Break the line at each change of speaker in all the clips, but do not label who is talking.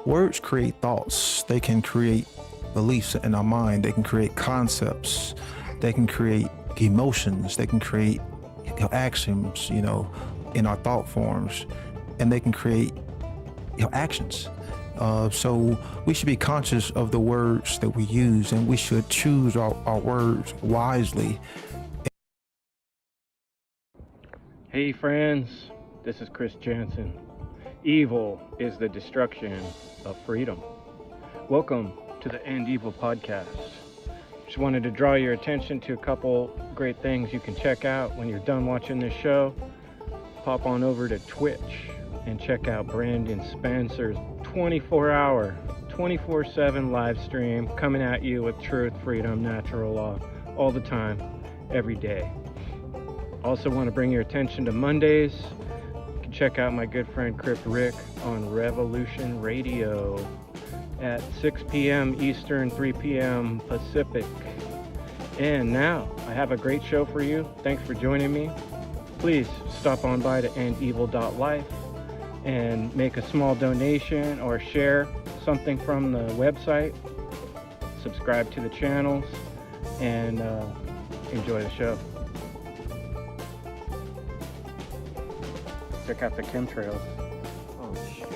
Words create thoughts. They can create beliefs in our mind. They can create concepts. They can create emotions. They can create axioms, in our thought forms, and they can create actions. So we should be conscious of the words that we use, and we should choose our words wisely.
Hey friends, this is Chris Jansen. Evil is the destruction of freedom. Welcome to the End Evil podcast. Just wanted to draw your attention to a couple great things you can check out when you're done watching this show. Pop on over to Twitch and check out Brandon Spencer's 24-hour, 24/7 live stream coming at you with truth, freedom, natural law, all the time, every day. Also want to bring your attention to Mondays. You can check out my good friend Crypt Rick on Revolution Radio at 6 p.m. Eastern, 3 p.m. Pacific. And now, I have a great show for you. Thanks for joining me. Please stop on by to endevil.life and make a small donation or share something from the website. Subscribe to the channels and enjoy the show. Check out the chemtrails. Oh, shit.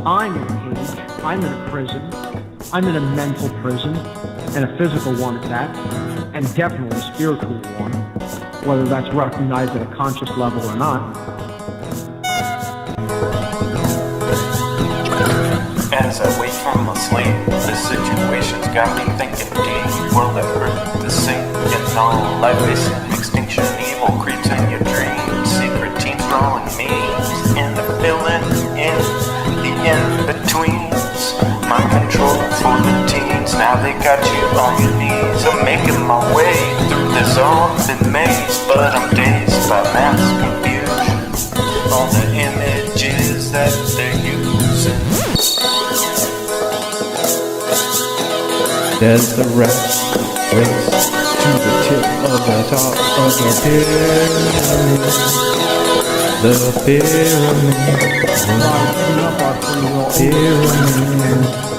I'm in a cage. I'm in a prison. I'm in a mental prison, and a physical one at that, and definitely a spiritual one, whether that's recognized at a conscious level or not.
As I wake from my sleep, the situation's got me thinking deep. Will ever the sink and all life is in extinction? Evil creeps in your dreams, secret teams rolling memes, and the filling in the in-betweens. Mind control for the teens, now they got you on your knees. I'm making my way through this open maze, but I'm dazed by mass confusion. All the images that they're using.
There's the race to the tip of the top of the pyramid. The pyramid.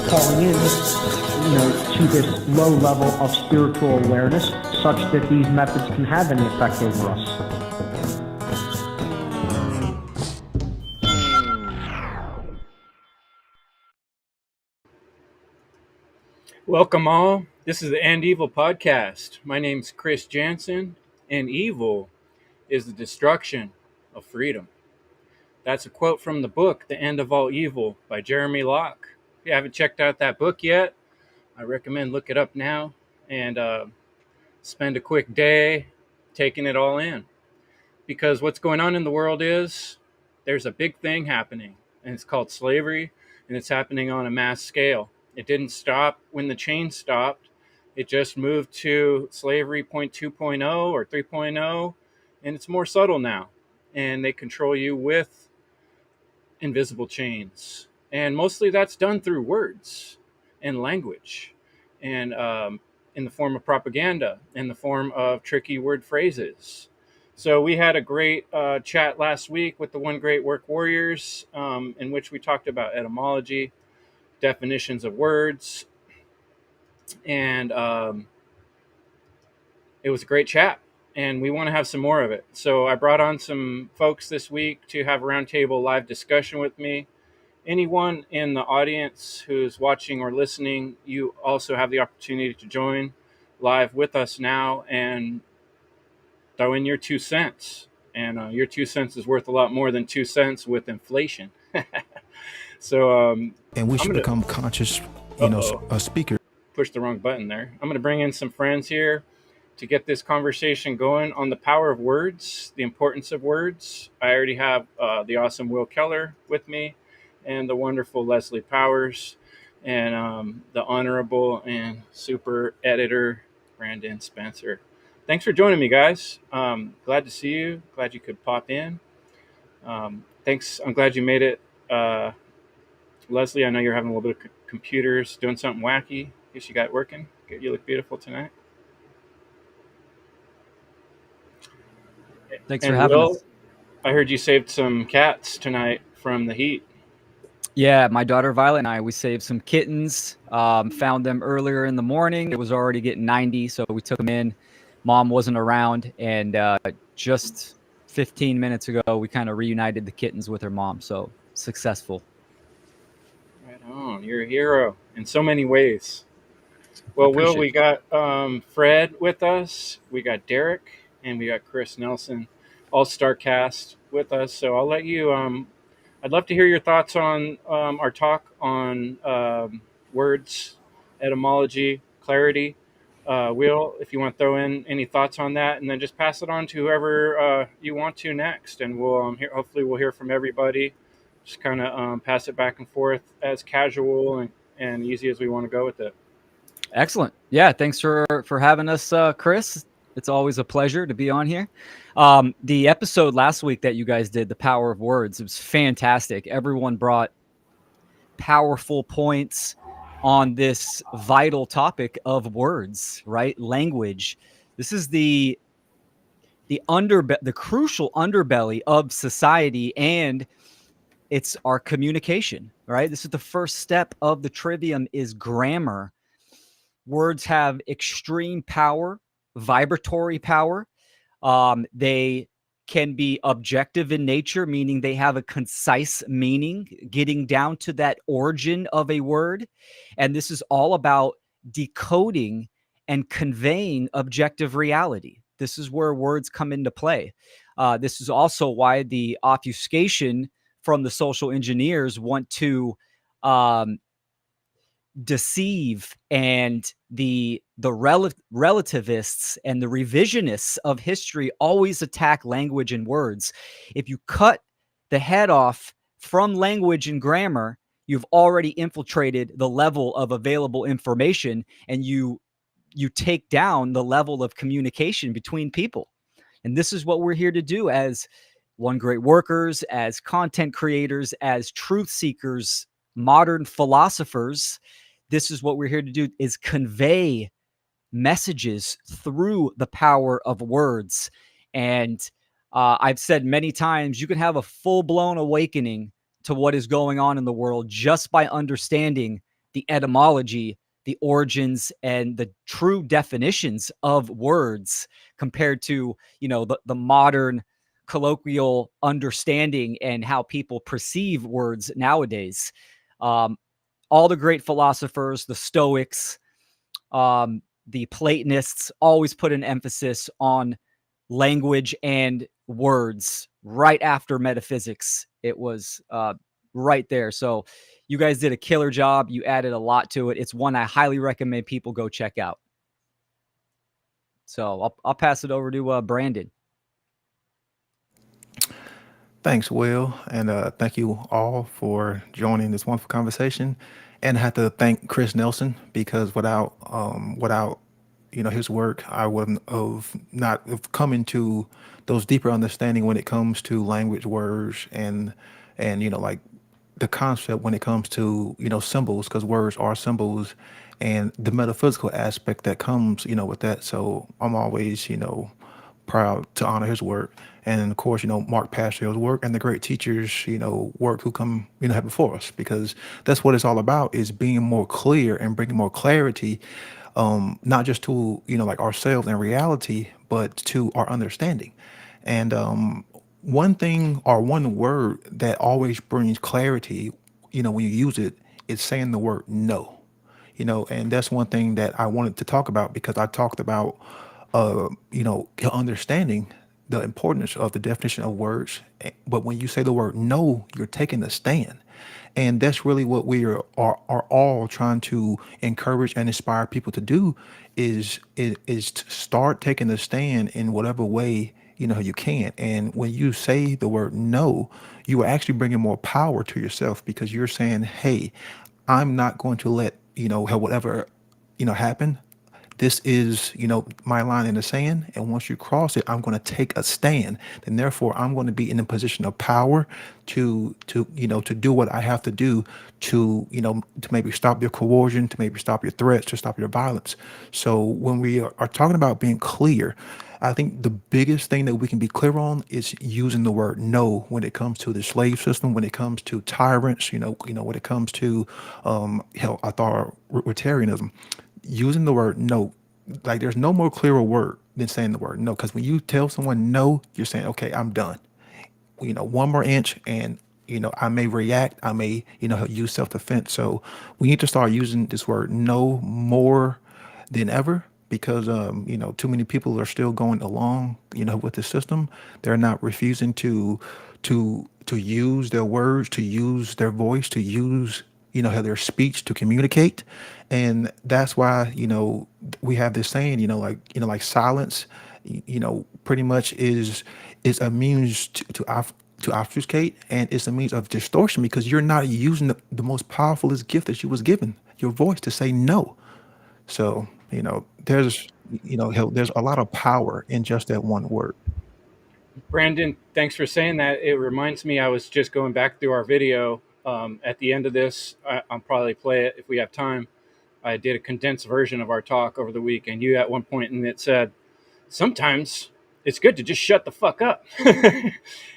Calling in, to this low level of spiritual awareness, such that these methods can have any effect over us.
Welcome all. This is the End Evil podcast. My name's Chris Jansen, and evil is the destruction of freedom. That's a quote from the book, The End of All Evil by Jeremy Locke. If you haven't checked out that book yet, I recommend look it up now and spend a quick day taking it all in. Because what's going on in the world is there's a big thing happening, and it's called slavery, and it's happening on a mass scale. It didn't stop when the chain stopped. It just moved to slavery 2.0 or 3.0, and it's more subtle now. And they control you with invisible chains. And mostly that's done through words and language, and in the form of propaganda, in the form of tricky word phrases. So we had a great chat last week with the One Great Work Warriors, in which we talked about etymology, definitions of words, and it was a great chat, and we want to have some more of it. So I brought on some folks this week to have a roundtable live discussion with me. Anyone in the audience who's watching or listening, you also have the opportunity to join live with us now and throw in your 2 cents. And your 2 cents is worth a lot more than 2 cents with inflation. So,
And we should become conscious, speakers.
Push the wrong button there. I'm going to bring in some friends here to get this conversation going on the power of words, the importance of words. I already have the awesome Will Keller with me, and the wonderful Leslie Powers, and the honorable and super editor Brandon Spencer. Thanks for joining me, guys. Glad to see you. Glad you could pop in. Thanks. I'm glad you made it. Leslie, I know you're having a little bit of computers, doing something wacky. Guess you got it working. You look beautiful tonight.
Thanks for
And
having
Will,
us.
I heard you saved some cats tonight from the heat.
Yeah, my daughter Violet and I, we saved some kittens. Found them earlier in the morning. It was already getting 90, so we took them in. Mom wasn't around, and just 15 minutes ago, we kind of reunited the kittens with her mom. So successful.
Right on. You're a hero in so many ways.
I
Well, Will, we
appreciate you.
got Fred with us. We got Derek, and we got Chris Nelson, all-star cast with us. So I'll let you. I'd love to hear your thoughts on our talk on words, etymology, clarity. Will, if you want to throw in any thoughts on that, and then just pass it on to whoever you want to next, and we'll hopefully we'll hear from everybody. Just kind of pass it back and forth as casual and easy as we want to go with it.
Excellent. Yeah, thanks for having us, Chris. It's always a pleasure to be on here. The episode last week that you guys did, the power of words, it was fantastic. Everyone brought powerful points on this vital topic of words, right? Language. This is the crucial underbelly of society, and it's our communication, right? This is the first step of the trivium is grammar. Words have extreme power, vibratory power. They can be objective in nature, meaning they have a concise meaning, getting down to that origin of a word. And this is all about decoding and conveying objective reality. This is where words come into play. This is also why the obfuscation from the social engineers want to um, deceive, and the relativists and the revisionists of history always attack language and words. If you cut the head off from language and grammar, you've already infiltrated the level of available information, and you take down the level of communication between people. And this is what we're here to do as one great workers, as content creators, as truth seekers, modern philosophers. This is what we're here to do, is convey messages through the power of words. And I've said many times, you can have a full-blown awakening to what is going on in the world just by understanding the etymology, the origins, and the true definitions of words, compared to, the modern colloquial understanding and how people perceive words nowadays. Um, all the great philosophers, the Stoics, the Platonists, always put an emphasis on language and words right after metaphysics. It was right there. So you guys did a killer job. You added a lot to it. It's one I highly recommend people go check out. So I'll pass it over to Brandon.
Thanks, Will, and thank you all for joining this wonderful conversation. And I have to thank Chris Nelson because without his work, I wouldn't have not have come into those deeper understanding when it comes to language, words, and like the concept when it comes to symbols, because words are symbols, and the metaphysical aspect that comes with that. So I'm always proud to honor his work. And of course, Mark Pastor's work and the great teachers, work who come, have before us, because that's what it's all about, is being more clear and bringing more clarity, not just to, like ourselves and reality, but to our understanding. And one thing or one word that always brings clarity, when you use it, is saying the word no. And that's one thing that I wanted to talk about, because I talked about understanding the importance of the definition of words. But when you say the word no, you're taking a stand. And that's really what we are all trying to encourage and inspire people to do, is to start taking a stand in whatever way you can. And when you say the word no, you are actually bringing more power to yourself, because you're saying, hey, I'm not going to let have whatever happen. This is my line in the sand, and once you cross it, I'm going to take a stand. And therefore, I'm going to be in a position of power to do what I have to do to maybe stop your coercion, to maybe stop your threats, to stop your violence. So when we are talking about being clear, I think the biggest thing that we can be clear on is using the word no when it comes to the slave system, when it comes to tyrants, when it comes to authoritarianism. Using the word no, like there's no more clearer word than saying the word no. Because when you tell someone no, you're saying, okay, I'm done. One more inch and I may react, I may use self-defense. So we need to start using this word no more than ever, because too many people are still going along with the system. They're not refusing to use their words, to use their voice, to use have their speech to communicate. And that's why we have this saying, like silence pretty much is a means to obfuscate, and it's a means of distortion, because you're not using the most powerfulest gift that you was given, your voice, to say no. So there's a lot of power in just that one word.
Brandon, thanks for saying that. It reminds me, I was just going back through our video. At the end of this, I'll probably play it if we have time. I did a condensed version of our talk over the week, and you at one point in it said, sometimes it's good to just shut the fuck up.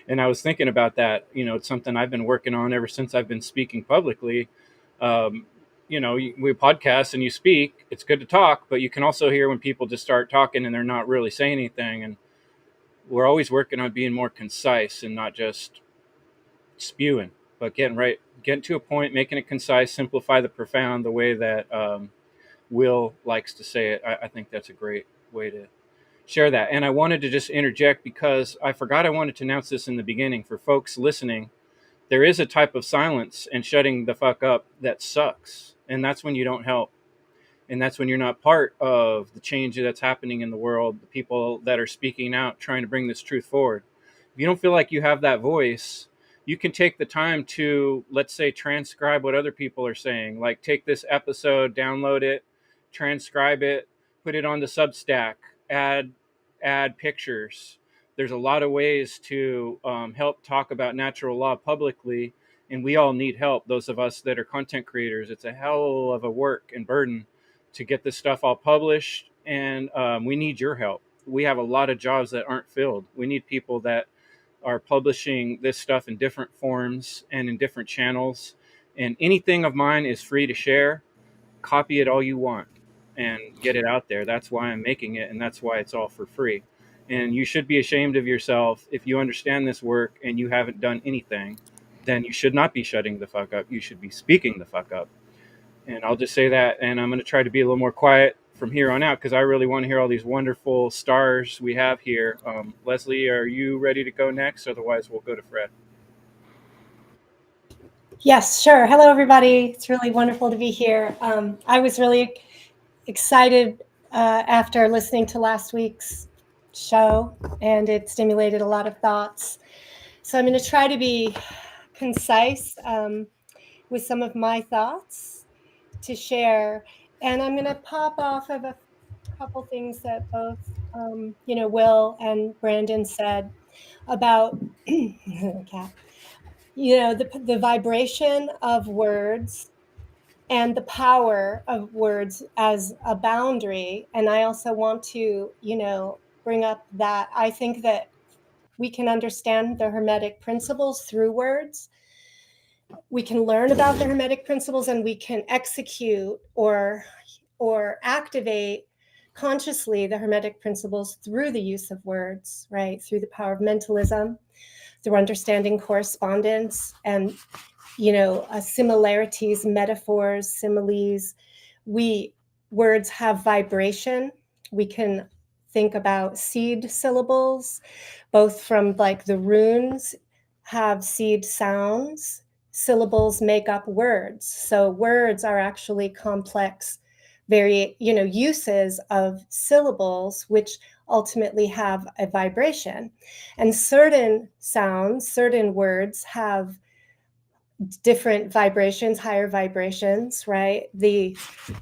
And I was thinking about that. It's something I've been working on ever since I've been speaking publicly. We podcast and you speak, it's good to talk, but you can also hear when people just start talking and they're not really saying anything. And we're always working on being more concise and not just spewing, but getting to a point, making it concise, simplify the profound, the way that Will likes to say it. I think that's a great way to share that. And I wanted to just interject, because I forgot I wanted to announce this in the beginning for folks listening. There is a type of silence and shutting the fuck up that sucks. And that's when you don't help. And that's when you're not part of the change that's happening in the world, the people that are speaking out, trying to bring this truth forward. If you don't feel like you have that voice, you can take the time to, let's say, transcribe what other people are saying. Like, take this episode, download it, transcribe it, put it on the Substack, add pictures. There's a lot of ways to help talk about natural law publicly, and we all need help. Those of us that are content creators, it's a hell of a work and burden to get this stuff all published, and we need your help. We have a lot of jobs that aren't filled. We need people that are publishing this stuff in different forms and in different channels. And anything of mine is free to share. Copy it all you want and get it out there. That's why I'm making it, and that's why it's all for free. And you should be ashamed of yourself if you understand this work and you haven't done anything. Then you should not be shutting the fuck up. You should be speaking the fuck up. And I'll just say that, and I'm going to try to be a little more quiet from here on out, because I really want to hear all these wonderful stars we have here. Leslie, are you ready to go next? Otherwise, we'll go to Fred.
Yes, sure. Hello, everybody. It's really wonderful to be here. I was really excited after listening to last week's show, and it stimulated a lot of thoughts. So I'm going to try to be concise with some of my thoughts to share. And I'm going to pop off of a couple things that both, Will and Brandon said about cat. The vibration of words and the power of words as a boundary. And I also want to, bring up that I think that we can understand the Hermetic principles through words. We can learn about the Hermetic principles, and we can execute or activate consciously the Hermetic principles through the use of words, right? Through the power of mentalism, through understanding correspondence and, similarities, metaphors, similes. Words have vibration. We can think about seed syllables, both from like the runes have seed sounds. Syllables make up words. So words are actually complex, uses of syllables, which ultimately have a vibration. And certain sounds, certain words have different vibrations, higher vibrations, right? The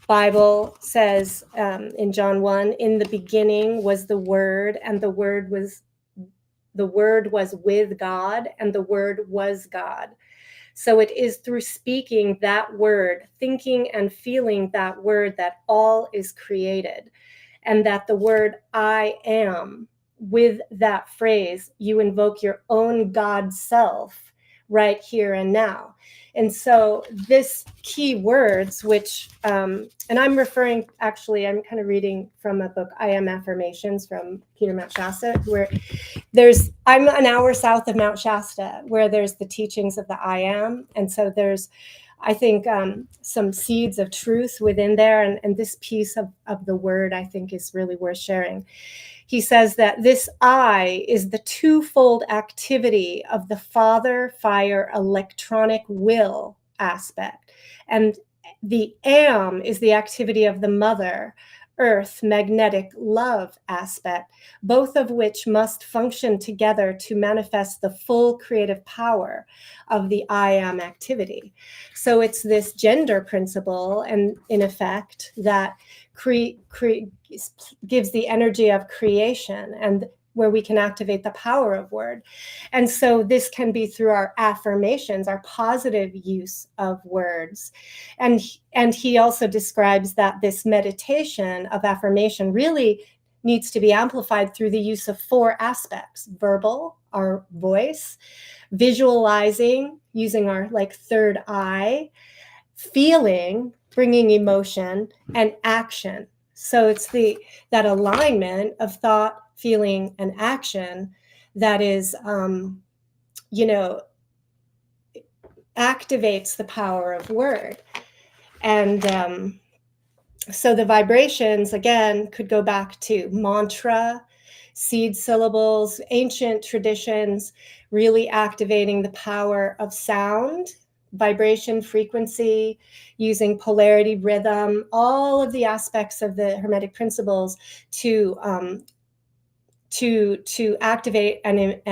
Bible says in John 1, in the beginning was the Word, and the Word was with God, and the Word was God. So it is through speaking that word, thinking and feeling that word, that all is created. and that the word I am, with that phrase, you invoke your own God self right here and now. And so this key words, which, and I'm referring, actually, I'm kind of reading from a book, I Am Affirmations from Peter Mount Shasta, where I'm an hour south of Mount Shasta, where there's the teachings of the I Am. And so there's, I think, some seeds of truth within there. And this piece of the word, I think, is really worth sharing. He says that this I is the twofold activity of the father fire electronic will aspect. And the am is the activity of the mother earth magnetic love aspect, both of which must function together to manifest the full creative power of the I am activity. So it's this gender principle, and in effect, that gives the energy of creation, and where we can activate the power of word. And so this can be through our affirmations, our positive use of words. And he also describes that this meditation of affirmation really needs to be amplified through the use of 4 aspects: verbal, our voice; visualizing, using our third eye; feeling, bringing emotion; and action. So it's that alignment of thought, feeling, and action that is, activates the power of word. And so the vibrations, again, could go back to mantra, seed syllables, ancient traditions, really activating the power of sound, vibration, frequency, using polarity, rhythm, all of the aspects of the Hermetic principles to activate and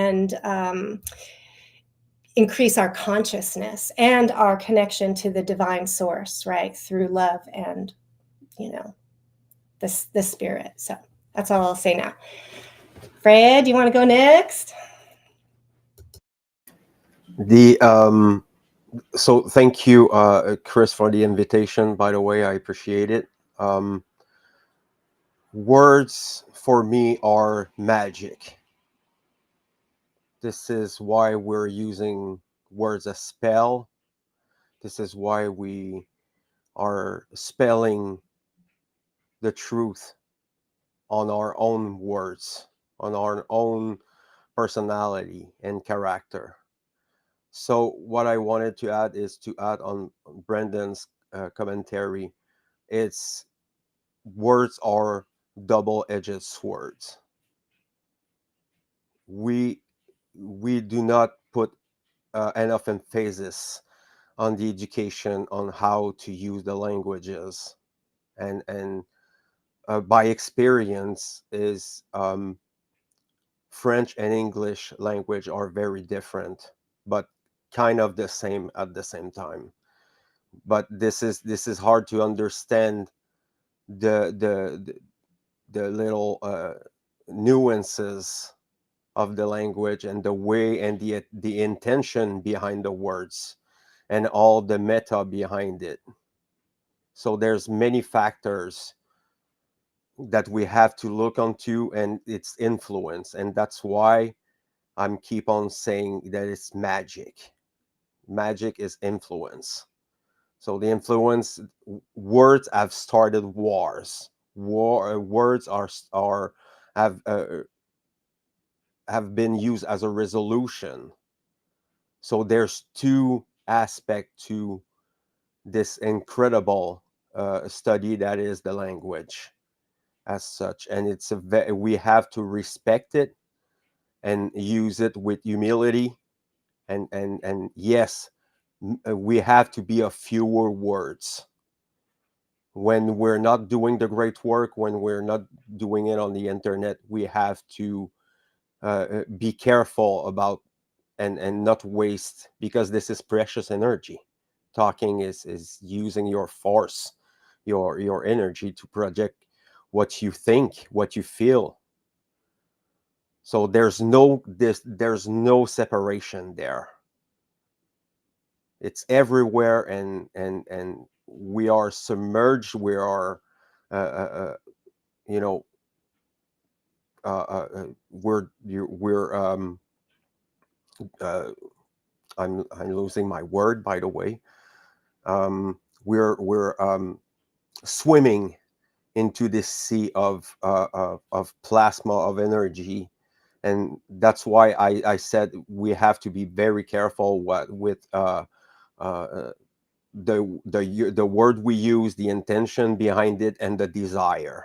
increase our consciousness and our connection to the divine source, right, through love and the spirit. So that's all I'll say now. Fred, you want to go next?
So thank you, Chris, for the invitation. By the way, I appreciate it. Words for me are magic. This is why we're using words as spell. This is why we are spelling the truth on our own words, on our own personality and character. So what I wanted to add is to add on Brendan's commentary. It's words are double-edged swords. We do not put enough emphasis on the education on how to use the languages, and by experience is French and English language are very different, but kind of the same at the same time. But this is hard to understand the little nuances of the language and the way and the intention behind the words and all the meta behind it. So there's many factors that we have to look onto and its influence, and that's why I'm keep on saying that it's magic. Magic is influence. So the influence, words have started wars. Words have been used as a resolution. So there's 2 aspects to this incredible study that is the language as such, and we have to respect it and use it with humility, and yes, we have to be a fewer words when we're not doing the great work, when we're not doing it on the internet. We have to be careful about and not waste, because this is precious energy. Talking is using your force, your energy to project what you think, what you feel. So there's no separation there. It's everywhere, and we are submerged. We are you know, we're uh, I'm losing my word, by the way. We're swimming into this sea of plasma, of energy, and that's why I said we have to be very careful with uh, the word we use, the intention behind it, and the desire,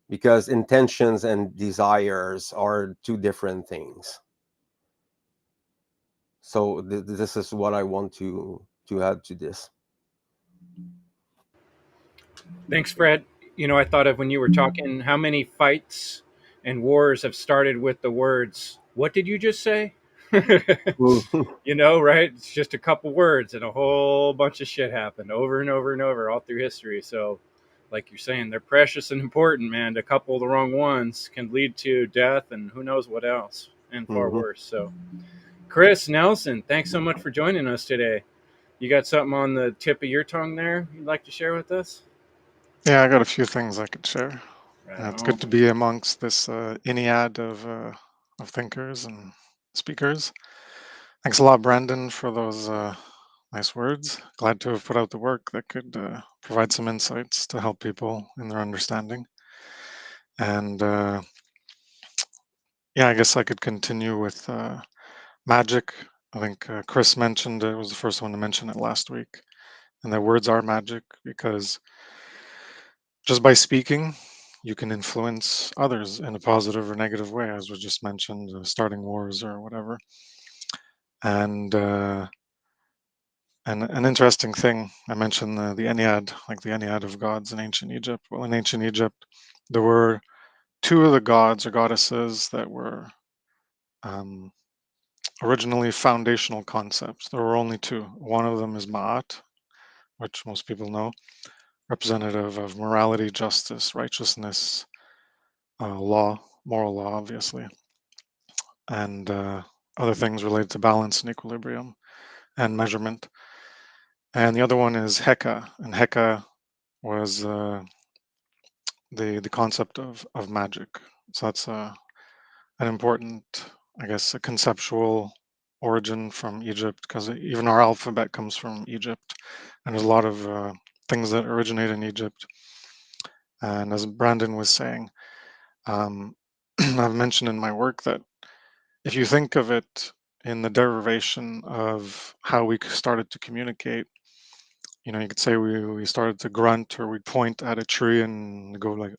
because intentions and desires are two different things. So this is what I want to add to this.
Thanks, Fred. I thought of when you were talking how many fights and wars have started with the words, "What did you just say?" Right? It's just a couple words and a whole bunch of shit happened over and over and over all through history. So, like you're saying, they're precious and important, man. A couple of the wrong ones can lead to death and who knows what else, and far
Mhm.
worse. So, Chris Nelson, thanks so much for joining us today. You got something on the tip of your tongue there you'd like to share with us?
Yeah, I got a few things I could share.
Right
It's good
on.
to be amongst this Ennead of thinkers and speakers. Thanks a lot, Brandon, for those nice words. Glad to have put out the work that could provide some insights to help people in their understanding. And yeah, I guess I could continue with magic. I think Chris mentioned it, was the first one to mention it last week. And that words are magic because just by speaking, you can influence others in a positive or negative way, as was just mentioned, starting wars or whatever. And an interesting thing, I mentioned the Ennead, like the Ennead of gods in ancient Egypt. Well, in ancient Egypt, there were two of the gods or goddesses that were um, originally foundational concepts. There were only two. One of them is Ma'at, which most people know, representative of morality, justice, righteousness, law, moral law, obviously, and other things related to balance and equilibrium and measurement. And the other one is Heka, and Heka was the concept of magic. So that's an important, I guess, a conceptual origin from Egypt, because even our alphabet comes from Egypt, and there's a lot of things that originate in Egypt. And as Brandon was saying, I've mentioned in my work that if you think of it in the derivation of how we started to communicate, you could say we started to grunt, or we'd point at a tree and go like,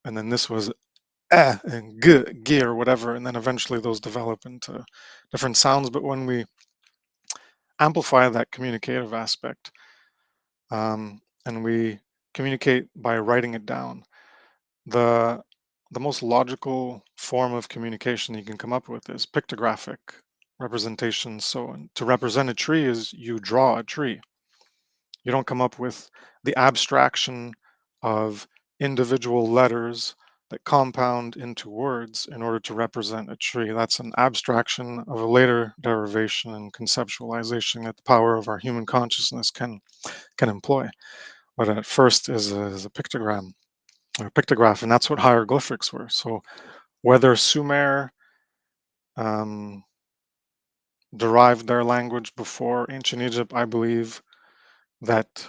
and then this was and g or whatever, and then eventually those develop into different sounds. But when we amplify that communicative aspect, and we communicate by writing it down, the the most logical form of communication you can come up with is pictographic representation. So to represent a tree is you draw a tree. You don't come up with the abstraction of individual letters that compound into words in order to represent a tree. That's an abstraction of a later derivation and conceptualization that the power of our human consciousness can employ. But at first is a pictogram or pictograph, and that's what hieroglyphics were. So whether Sumer um, derived their language before ancient Egypt, I believe that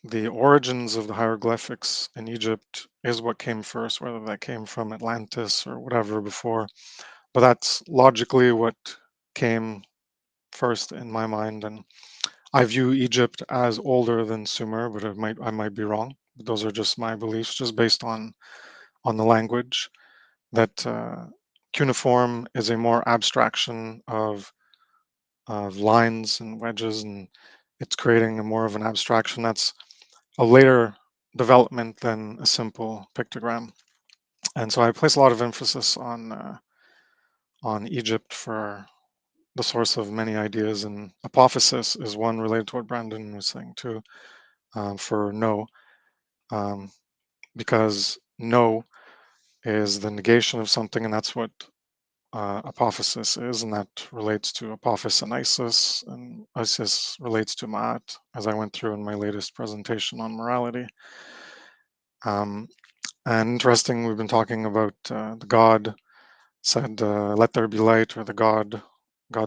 the origins of the hieroglyphics in Egypt is what came first, whether that came from Atlantis or whatever before. But that's logically what came first in my mind. And I view Egypt as older than Sumer, but I might be wrong. But those are just my beliefs, just based on the language. That cuneiform is a more abstraction of lines and wedges, and it's creating a more of an abstraction. That's a later development than a simple pictogram. And so I place a lot of emphasis on Egypt for the source of many ideas, and apophysis is one related to what Brandon was saying too, for no, um, because no is the negation of something, and that's what apophysis is, and that relates to Apophis and Isis, and Isis relates to Ma'at, as I went through in my latest presentation on morality. Um, And interesting, we've been talking about the God said, "Let there be light," or God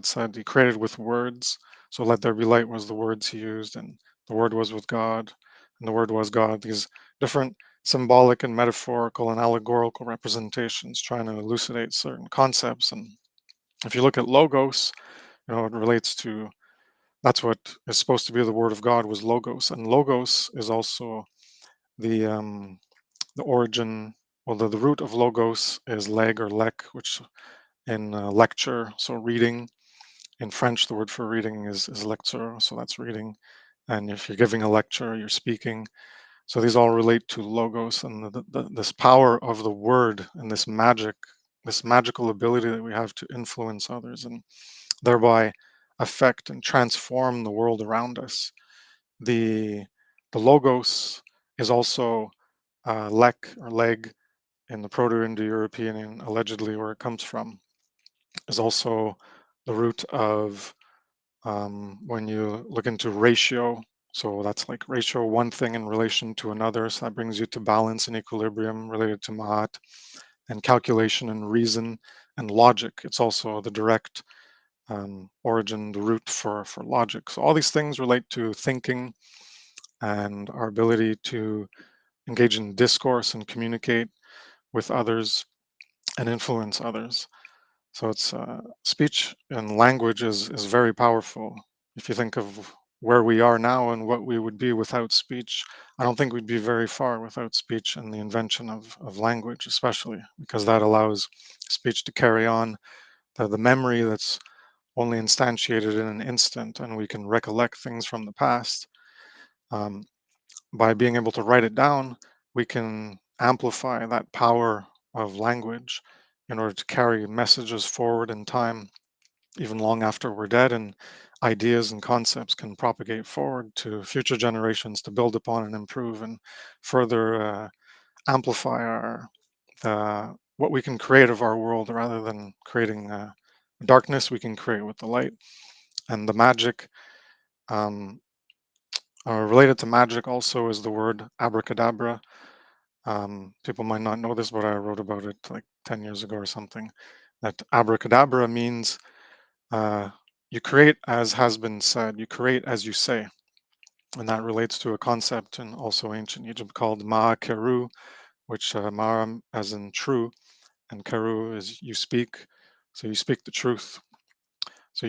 said He created with words. So "Let there be light" was the words He used, and the Word was with God, and the Word was God. These different symbolic and metaphorical and allegorical representations trying to elucidate certain concepts. And if you look at logos, it relates to, that's what is supposed to be the Word of God, was logos, and logos is also the origin. Well, the root of logos is leg or lek, which in lecture, so reading. In French, the word for reading is lecture, so that's reading. And if you're giving a lecture, you're speaking. So these all relate to logos and this power of the word and this magical ability that we have to influence others and thereby affect and transform the world around us. The logos is also lek or leg in the Proto-Indo-European, and allegedly where it comes from, is also the root of, when you look into ratio. So that's like ratio one thing in relation to another. So that brings you to balance and equilibrium related to Ma'at, and calculation and reason and logic. It's also the direct origin, the root for logic. So all these things relate to thinking and our ability to engage in discourse and communicate with others and influence others. So it's speech and language is very powerful. If you think of where we are now and what we would be without speech, I don't think we'd be very far without speech and the invention of language, especially because that allows speech to carry on the memory that's only instantiated in an instant, and we can recollect things from the past. Um, by being able to write it down, we can amplify that power of language in order to carry messages forward in time, even long after we're dead, and ideas and concepts can propagate forward to future generations to build upon and improve and further amplify what we can create of our world, rather than creating darkness. We can create with the light. And the magic, um, related to magic also, is the word abracadabra. People might not know this, but I wrote about it like 10 years ago or something. That abracadabra means you create as has been said, you create as you say. And that relates to a concept in also ancient Egypt called Ma'akeru, which Ma'am as in true, and Keru is you speak. So you speak the truth. So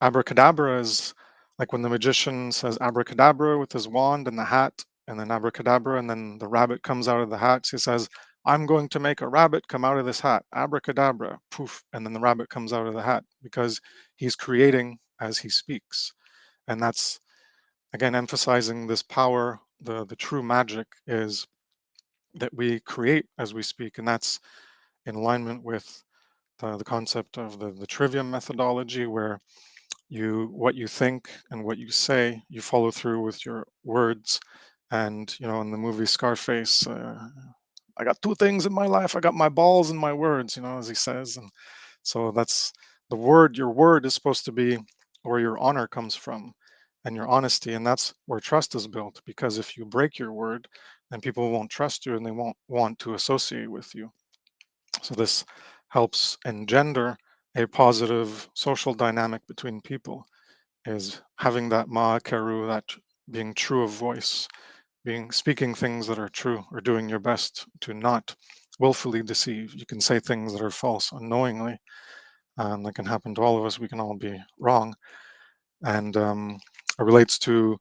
abracadabra is like when the magician says abracadabra with his wand and the hat, and then abracadabra, and then the rabbit comes out of the hat. So he says, "I'm going to make a rabbit come out of this hat." Abracadabra, poof, and then the rabbit comes out of the hat because he's creating as he speaks. And that's again emphasizing this power. The true magic is that we create as we speak, and that's in alignment with the concept of the trivium methodology, where what you think and what you say, you follow through with your words. And in the movie Scarface, I got two things in my life: I got my balls and my words, as he says. And so that's the word. Your word is supposed to be where your honor comes from and your honesty, and that's where trust is built. Because if you break your word, then people won't trust you and they won't want to associate with you. So this helps engender a positive social dynamic between people, is having that ma'akeru, that being true of voice, being speaking things that are true, or doing your best to not willfully deceive. You can say things that are false unknowingly, and that can happen to all of us. We can all be wrong. And it relates to,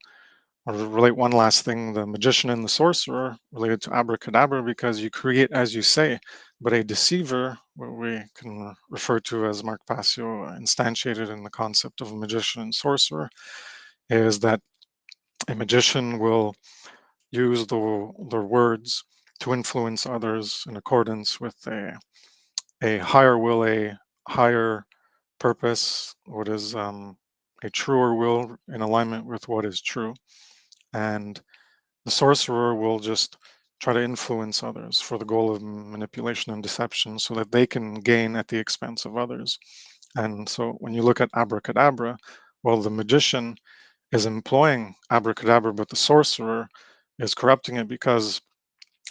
or relate one last thing, the magician and the sorcerer related to abracadabra, because you create as you say. But a deceiver, what we can refer to as Mark Passio instantiated in the concept of a magician and sorcerer, is that a magician will use their words to influence others in accordance with a higher will, a higher purpose, what is a truer will in alignment with what is true. And the sorcerer will just try to influence others for the goal of manipulation and deception so that they can gain at the expense of others. And so when you look at abracadabra, well, the magician is employing abracadabra, but the sorcerer is corrupting it because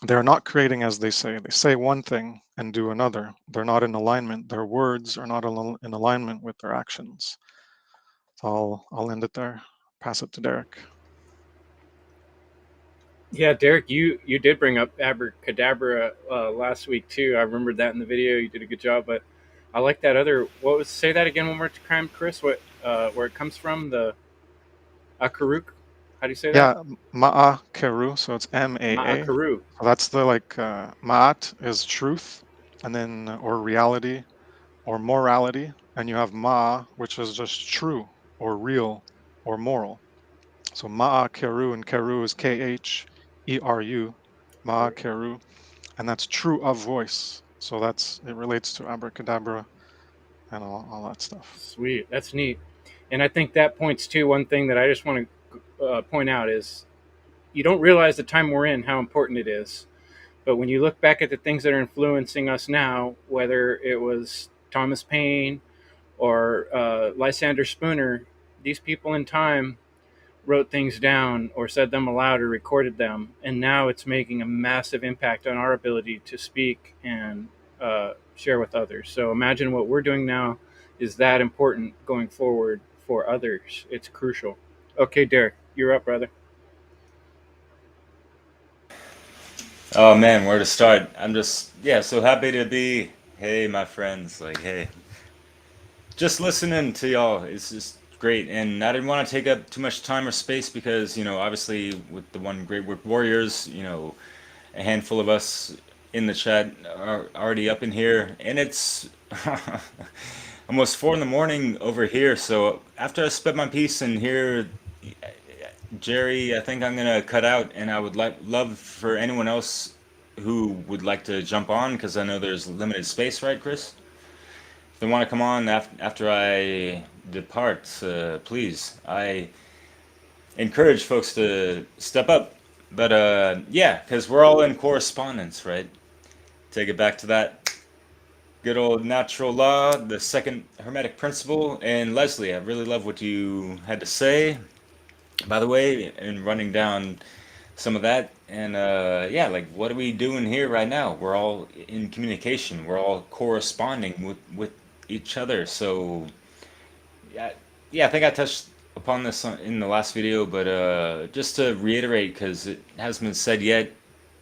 they're not creating as they say. They say one thing and do another. They're not in alignment. Their words are not in alignment with their actions. So I'll end it there. Pass it to Derek.
Yeah, Derek, you did bring up abracadabra last week too. I remembered that in the video. You did a good job, but I like that other. What was say that again one more time, Chris? What where it comes from? The akaruk. How do you say that?
Yeah, ma'a keru. So it's M-A-A.
Ma'akaru.
So that's the ma'at is truth, and then or reality or morality, and you have ma, which is just true or real or moral. So ma'a keru, and keru is K-H-E-R-U, ma'a keru, and that's true of voice. So it relates to abracadabra and all that stuff.
Sweet, that's neat. And I think that points to one thing that I just want to point out is you don't realize the time we're in, how important it is. But when you look back at the things that are influencing us now, whether it was Thomas Paine or Lysander Spooner, these people in time wrote things down or said them aloud or recorded them, and now it's making a massive impact on our ability to speak and share with others. So imagine what we're doing now is that important going forward for others. It's crucial. Okay, Derek, you're up, brother.
Oh man, where to start? I'm just, yeah, so happy to be. Hey, my friends, like, hey, just listening to y'all. It's just great. And I didn't want to take up too much time or space because, obviously with the One Great Work Warriors, a handful of us in the chat are already up in here. And it's almost 4 in the morning over here. So after I spit my piece and hear Jerry, I think I'm gonna cut out, and I would love for anyone else who would like to jump on because I know there's limited space, right, Chris? If they want to come on after I depart, please. I encourage folks to step up. But yeah, because we're all in correspondence, right? Take it back to that good old natural law, the second hermetic principle. And Leslie, I really love what you had to say, by the way, in running down some of that. And yeah, like what are we doing here right now? We're all in communication. We're all corresponding with each other. So yeah, yeah, I think I touched upon this in the last video, but just to reiterate, because it hasn't been said yet,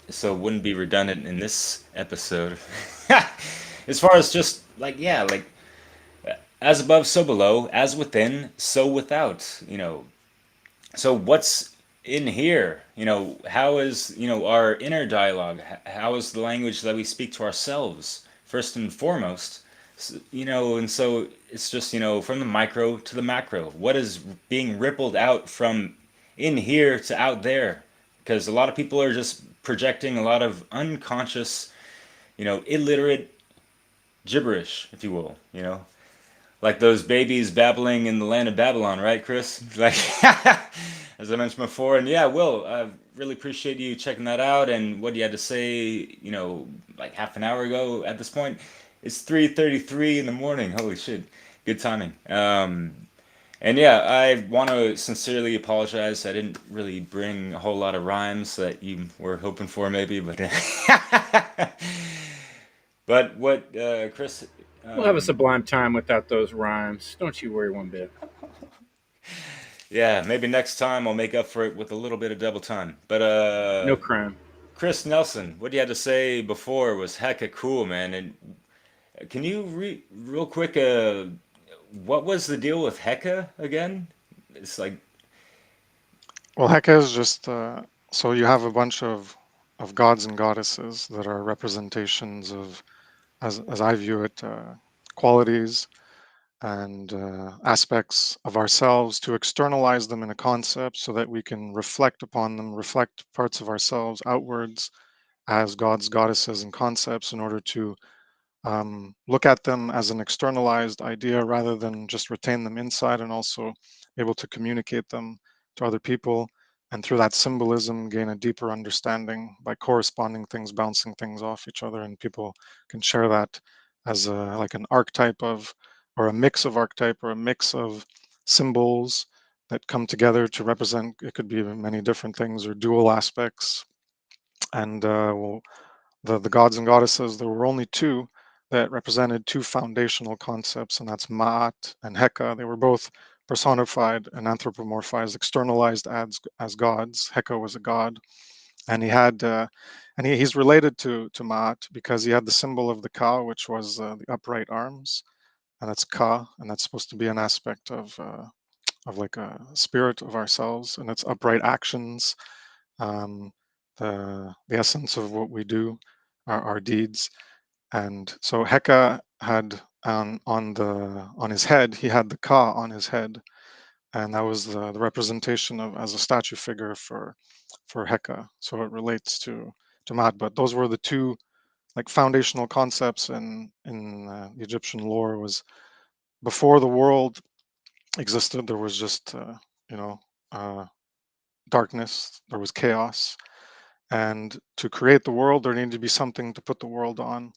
so it wouldn't be redundant in this episode. As far as just like, yeah, like as above, so below, as within, so without, so what's in here? How is, our inner dialogue? How is the language that we speak to ourselves, first and foremost? And so it's just, from the micro to the macro. What is being rippled out from in here to out there? Because a lot of people are just projecting a lot of unconscious, illiterate gibberish, if you will, like those babies babbling in the land of Babylon, right, Chris? Like, as I mentioned before. And yeah, Will, I really appreciate you checking that out and what you had to say, like half an hour ago at this point. It's 3:33 in the morning. Holy shit. Good timing. And yeah, I want to sincerely apologize. I didn't really bring a whole lot of rhymes that you were hoping for, maybe, but but what, Chris?
We'll have a sublime time without those rhymes. Don't you worry one bit.
Yeah, maybe next time I'll make up for it with a little bit of double time. But
No crime.
Chris Nelson, what you had to say before was hecka cool, man. And can you real quick what was the deal with hecka again? It's like,
Well, Heka is just so you have a bunch of gods and goddesses that are representations of, as I view it, qualities and aspects of ourselves, to externalize them in a concept so that we can reflect upon them, reflect parts of ourselves outwards as gods, goddesses, and concepts in order to look at them as an externalized idea rather than just retain them inside, and also able to communicate them to other people, and through that symbolism gain a deeper understanding by corresponding things, bouncing things off each other, and people can share that as like an archetype of, or a mix of archetype, or a mix of symbols that come together to represent, it could be many different things or dual aspects, And well, the gods and goddesses, there were only two that represented two foundational concepts, and that's Ma'at and Heka. They were both personified and anthropomorphized, externalized as gods. Heka was a god, and he had, he's related to Ma'at because he had the symbol of the Ka, which was the upright arms, and that's Ka, and that's supposed to be an aspect of like a spirit of ourselves, and it's upright actions, um, the essence of what we do, our deeds. And so Heka had on his head, he had the Ka on his head, and that was the representation of as a statue figure for Heka. So it relates to Maat. But those were the two like foundational concepts in the Egyptian lore. Was before the world existed, there was just you know uh, darkness, there was chaos, and to create the world, there needed to be something to put the world on.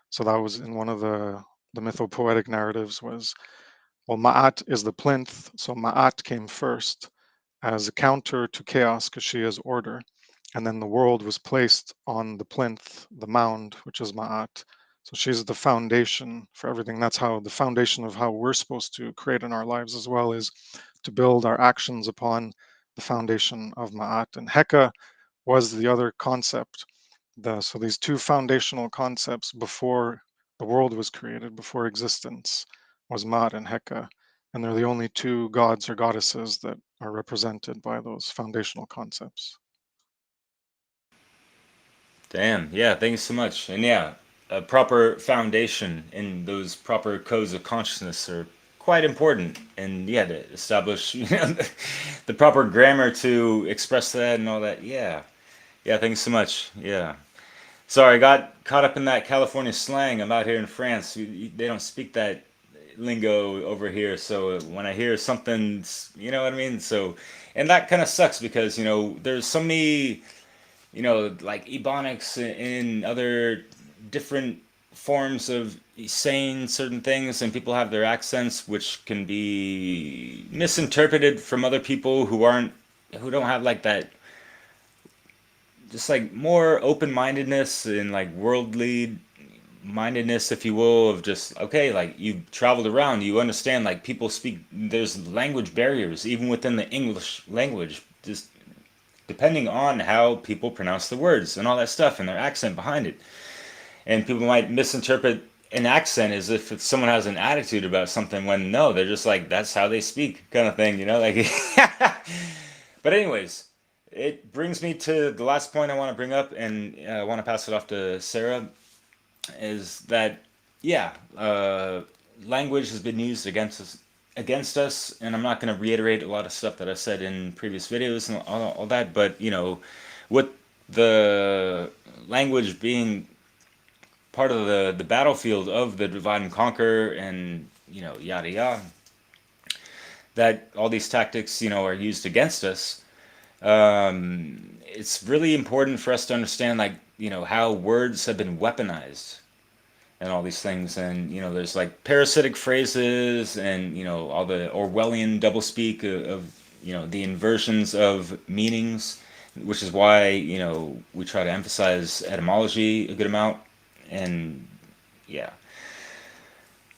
So that was in one of the mythopoetic narratives was, well, Ma'at is the plinth, so Ma'at came first as a counter to chaos because she is order. And then the world was placed on the plinth, the mound, which is Ma'at. So she's the foundation for everything. That's how the foundation of how we're supposed to create in our lives as well is to build our actions upon the foundation of Ma'at. And Heka was the other concept. So these two foundational concepts before the world was created, before existence, was Ma'at and Heka. And they're the only two gods or goddesses that are represented by those foundational concepts.
Damn. Yeah. Thank you so much. And yeah, a proper foundation in those proper codes of consciousness are quite important. And yeah, to establish the proper grammar to express that and all that. Yeah. Yeah. Thank you so much. Yeah. Sorry, I got caught up in that California slang. I'm out here in France. They don't speak that lingo over here. So when I hear something, you know what I mean? So, and that kind of sucks because, there's so many, like Ebonics and other different forms of saying certain things, and people have their accents, which can be misinterpreted from other people who don't have like that just like more open-mindedness and like worldly mindedness, if you will, of just okay, like you've traveled around, you understand like people speak, there's language barriers even within the English language, just depending on how people pronounce the words and all that stuff and their accent behind it. And people might misinterpret an accent as if someone has an attitude about something when no, they're just like that's how they speak kind of thing, like but anyways, it brings me to the last point I want to bring up, and I want to pass it off to Sarah. Is that yeah, language has been used against us, and I'm not going to reiterate a lot of stuff that I said in previous videos and all that, but with the language being part of the battlefield of the divide and conquer, and yada yada, that all these tactics are used against us. It's really important for us to understand, like, how words have been weaponized and all these things. And, there's like parasitic phrases and, all the Orwellian doublespeak of the inversions of meanings, which is why, we try to emphasize etymology a good amount. And yeah.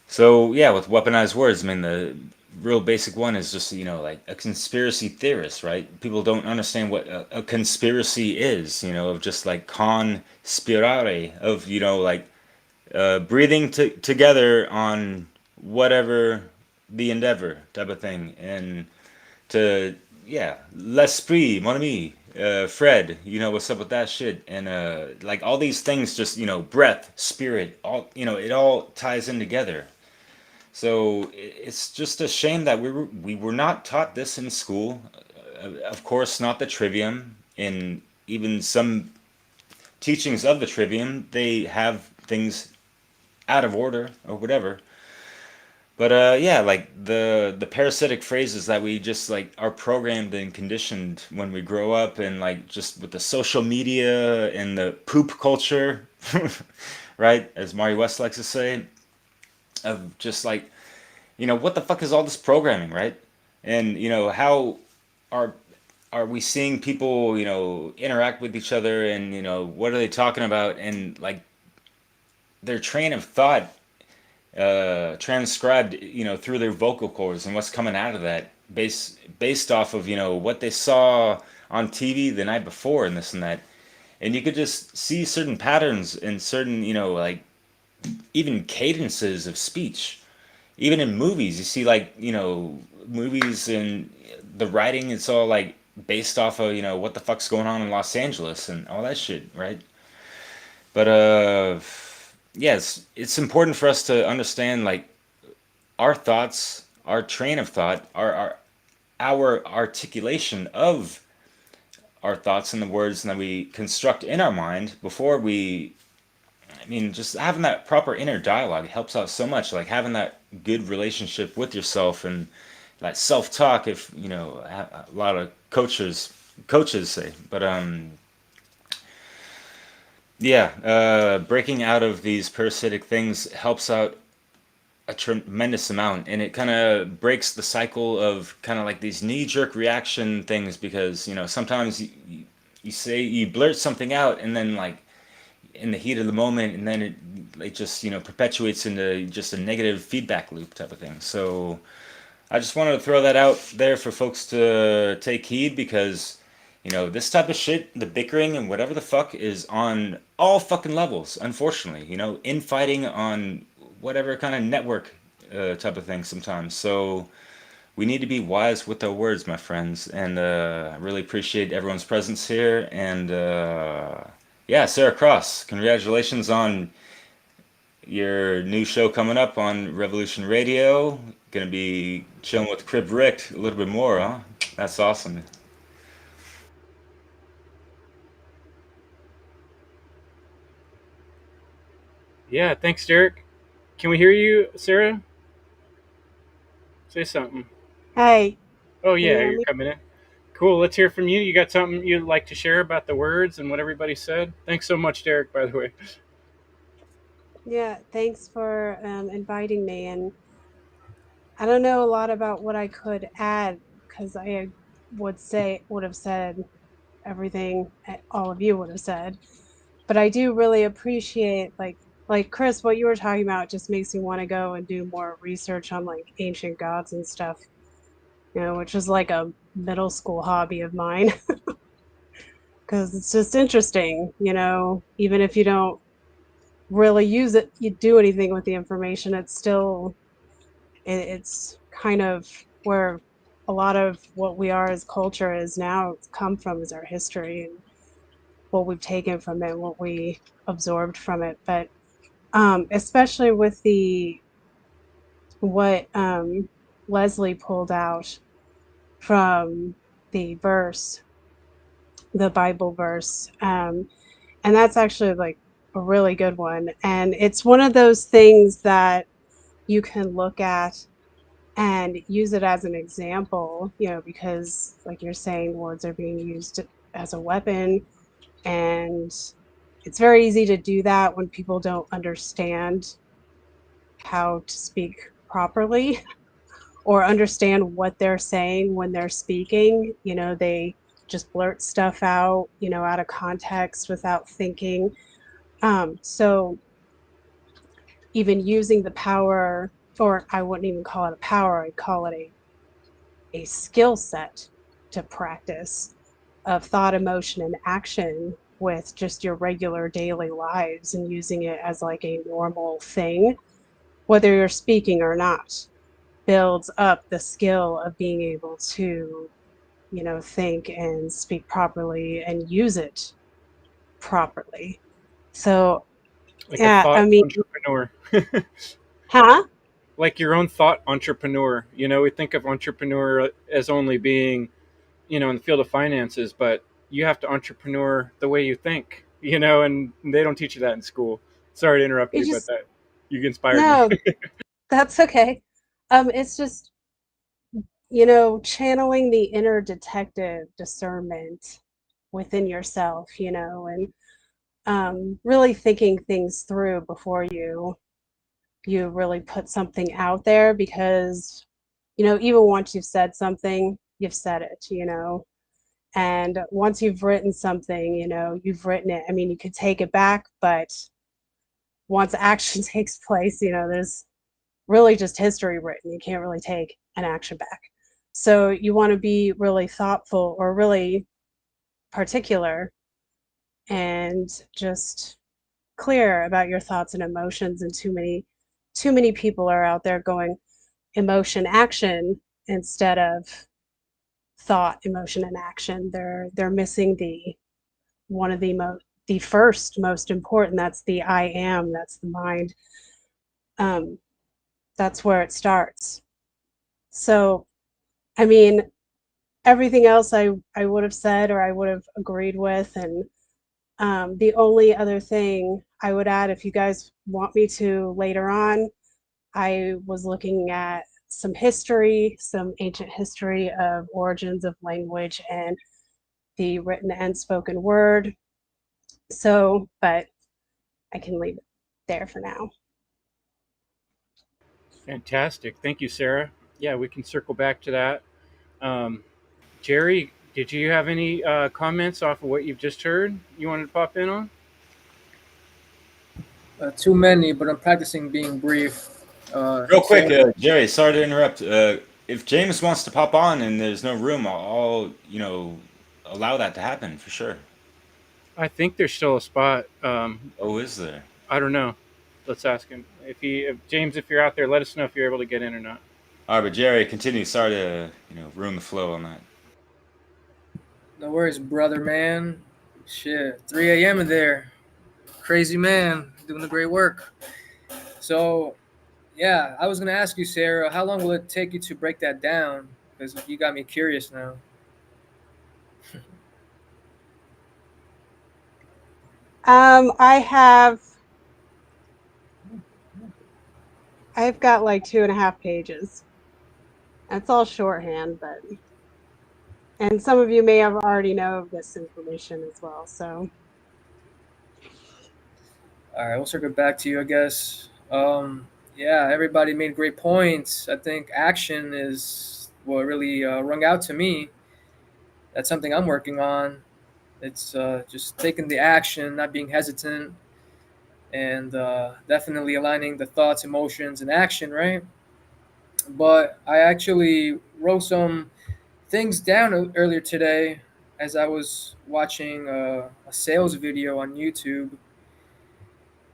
So yeah, with weaponized words, I mean, the real basic one is just like a conspiracy theorist, right? People don't understand what a conspiracy is, of just like conspirare, of like breathing together on whatever the endeavor type of thing. And to yeah, l'esprit, mon ami, Fred, what's up with that shit. And like all these things, just breath, spirit, all it all ties in together. So it's just a shame that we were not taught this in school. Of course, not the trivium. In even some teachings of the trivium, they have things out of order or whatever. But yeah, like the parasitic phrases that we just like are programmed and conditioned when we grow up, and like just with the social media and the poop culture, right? As Mari West likes to say, of just like what the fuck is all this programming, right? And how our are we seeing people, interact with each other, and what are they talking about, and like their train of thought transcribed, through their vocal cords, and what's coming out of that based off of what they saw on TV the night before, and this and that. And you could just see certain patterns and certain, like even cadences of speech. Even in movies, you see, like, movies and the writing, it's all like based off of, what the fuck's going on in Los Angeles and all that shit, right? But yes, it's important for us to understand, like, our thoughts, our train of thought, our articulation of our thoughts and the words that we construct in our mind before we, I mean, just having that proper inner dialogue helps out so much. Like having that good relationship with yourself and that self-talk. If a lot of coaches say, but yeah, breaking out of these parasitic things helps out a tremendous amount, and it kind of breaks the cycle of kind of like these knee-jerk reaction things, because sometimes you say, you blurt something out, and then like in the heat of the moment, and then it just perpetuates into just a negative feedback loop type of thing. So I just wanted to throw that out there for folks to take heed, because this type of shit, the bickering and whatever the fuck, is on all fucking levels, unfortunately. Infighting on whatever kind of network type of thing sometimes. So we need to be wise with our words, my friends. And I really appreciate everyone's presence here. And yeah, Sarah Cross, congratulations on your new show coming up on Revolution Radio. Gonna be chilling with Crib Rick a little bit more, huh? That's awesome.
Yeah, thanks, Derek. Can we hear you, Sarah? Say something.
Hey,
Oh
can you
yeah,
hear
you're
me?
coming in. Cool. Let's hear from you. You got something you'd like to share about the words and what everybody said? Thanks so much, Derek. By the way.
Yeah, thanks for inviting me. And I don't know a lot about what I could add because I would have said everything all of you would have said. But I do really appreciate like Chris, what you were talking about just makes me want to go and do more research on like ancient gods and stuff, which is like a middle school hobby of mine because it's just interesting, even if you don't really use it, you do anything with the information, it's still it's kind of where a lot of what we are as culture is now come from is our history and what we've taken from it, what we absorbed from it. But especially with the what Leslie pulled out from the verse, the Bible verse, and that's actually like a really good one. And it's one of those things that you can look at and use it as an example, because like you're saying, words are being used as a weapon. And it's very easy to do that when people don't understand how to speak properly or understand what they're saying when they're speaking. They just blurt stuff out, out of context without thinking. So even using the power, or I wouldn't even call it a power, I'd call it a skill set to practice of thought, emotion, and action with just your regular daily lives and using it as like a normal thing, whether you're speaking or not, builds up the skill of being able to, think and speak properly and use it properly. So,
Like a
yeah,
thought
I mean,
entrepreneur.
huh?
Like your own thought entrepreneur. We think of entrepreneur as only being, in the field of finances, but you have to entrepreneur the way you think, and they don't teach you that in school. Sorry to interrupt
You
you, but
just,
that you inspired me.
no, that's okay. It's just, channeling the inner detective discernment within yourself, and really thinking things through before you really put something out there, because even once you've said something, you've said it, And once you've written something, you've written it. I mean, you could take it back, but once action takes place, there's really just history written. You can't really take an action back. So you want to be really thoughtful or really particular and just clear about your thoughts and emotions. And too many people are out there going emotion action instead of thought, emotion, and action. They're missing the first most important. That's the I am. That's the mind. That's where it starts. So, I mean, everything else I would have said or I would have agreed with. And the only other thing I would add, if you guys want me to later on, I was looking at some history, some ancient history of origins of language and the written and spoken word. So, but I can leave it there for now.
Fantastic. Thank you, Sarah. Yeah, we can circle back to that. Um, Jerry, did you have any comments off of what you've just heard you wanted to pop in on?
Too many, but I'm practicing being brief.
Real quick,
Sarah,
Jerry, sorry to interrupt. If James wants to pop on and there's no room, I'll allow that to happen for sure.
I think there's still a spot.
Oh, is there?
I don't know. Let's ask him. If James, if you're out there, let us know if you're able to get in or not.
All right, but Jerry, continue. Sorry to ruin the flow on that.
no worries, brother, man. Shit, 3 a.m. in there. Crazy man, doing the great work. So, yeah, I was gonna ask you, Sarah, how long will it take you to break that down? Because you got me curious now.
I've got like 2.5 pages. That's all shorthand, and some of you may have already know of this information as well. So,
All right, we'll circle back to you, I guess. Yeah, everybody made great points. I think action is what really rung out to me. That's something I'm working on. It's just taking the action, not being hesitant, and definitely aligning the thoughts, emotions, and action, right? But I actually wrote some things down earlier today as I was watching a sales video on YouTube,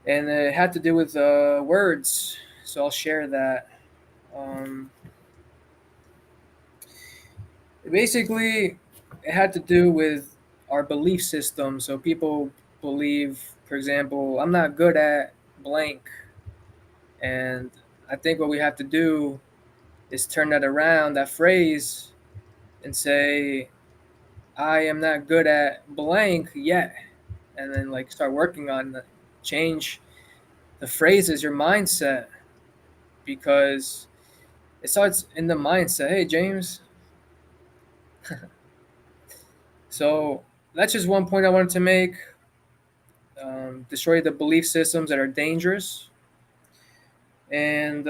and it had to do with words. So I'll share that. Um, Basically, it had to do with our belief system. So people believe, for example, I'm not good at blank. And I think what we have to do is turn that around, that phrase, and say, I am not good at blank yet. And then like start working on the change the phrases, your mindset, because it starts in the mindset. Hey, James. So that's just one point I wanted to make. Destroy the belief systems that are dangerous. And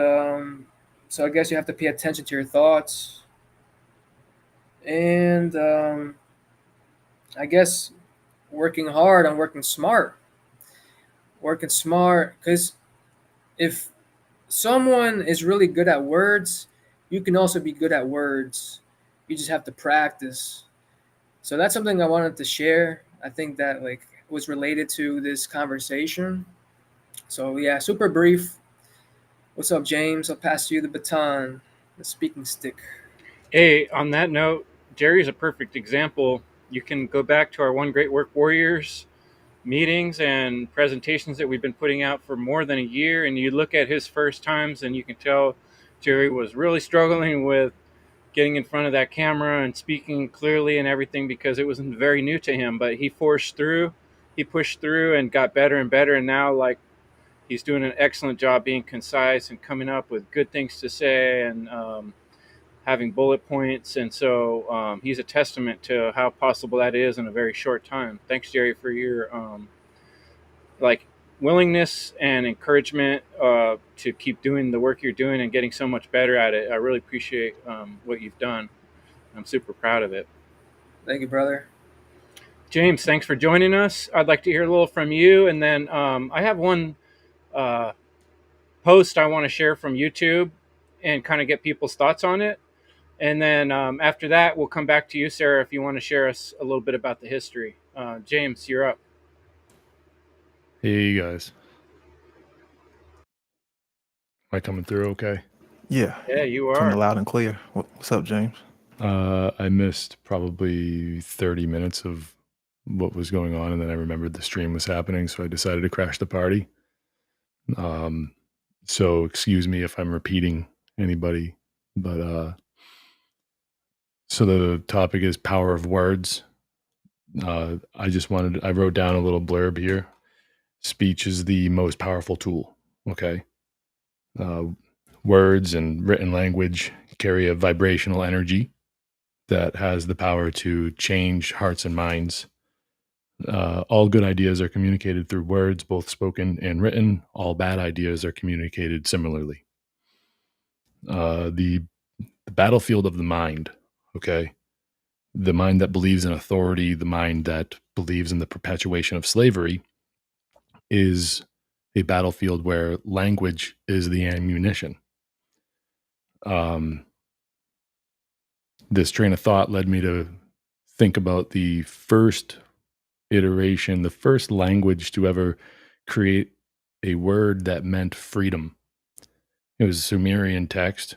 so I guess you have to pay attention to your thoughts. And I guess working hard on working smart. Working smart, because if someone is really good at words, you can also be good at words. You just have to practice. So that's something I wanted to share. I think that like was related to this conversation. So yeah, super brief. What's up, James? I'll pass you the baton, the speaking stick.
Hey, on that note, Jerry's a perfect example. You can go back to our One Great Work Warriors meetings and presentations that we've been putting out for more than a year, and you look at his first times, and you can tell Jerry was really struggling with getting in front of that camera and speaking clearly and everything because it was very new to him. But he forced through, he pushed through, and got better and better. And now, like, he's doing an excellent job being concise and coming up with good things to say and having bullet points. And so he's a testament to how possible that is in a very short time. Thanks, Jerry, for your like willingness and encouragement to keep doing the work you're doing and getting so much better at it. I really appreciate what you've done. I'm super proud of it.
Thank you, brother.
James, thanks for joining us. I'd like to hear a little from you, and then I have one uh, post I want to share from YouTube and kind of get people's thoughts on it. And then after that, we'll come back to you, Sarah, if you want to share us a little bit about the history. James, you're up.
Hey guys, am I coming through okay?
Yeah,
Yeah, you
coming
are.
loud and clear. What's up, James?
I missed probably 30 minutes of what was going on, and then I remembered the stream was happening, so I decided to crash the party. So excuse me if I'm repeating anybody, but so the topic is power of words. I wrote down a little blurb here. Speech is the most powerful tool. Okay. Words and written language carry a vibrational energy that has the power to change hearts and minds. All good ideas are communicated through words, both spoken and written. All bad ideas are communicated similarly. The battlefield of the mind, okay? The mind that believes in authority, the mind that believes in the perpetuation of slavery, is a battlefield where language is the ammunition. This train of thought led me to think about the first iteration, the first language to ever create a word that meant freedom. It was Sumerian text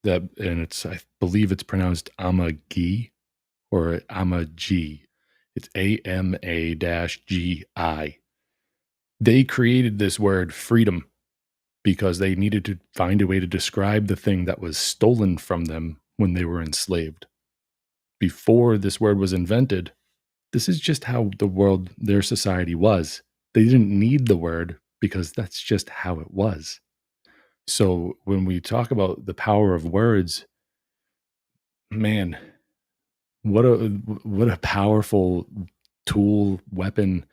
and I believe it's pronounced Amagi or Amagi. It's AMA-GI. They created this word freedom because they needed to find a way to describe the thing that was stolen from them when they were enslaved. Before this word was invented, this is just how their society was. They didn't need the word because that's just how it was. So when we talk about the power of words, man, what a powerful tool, weapon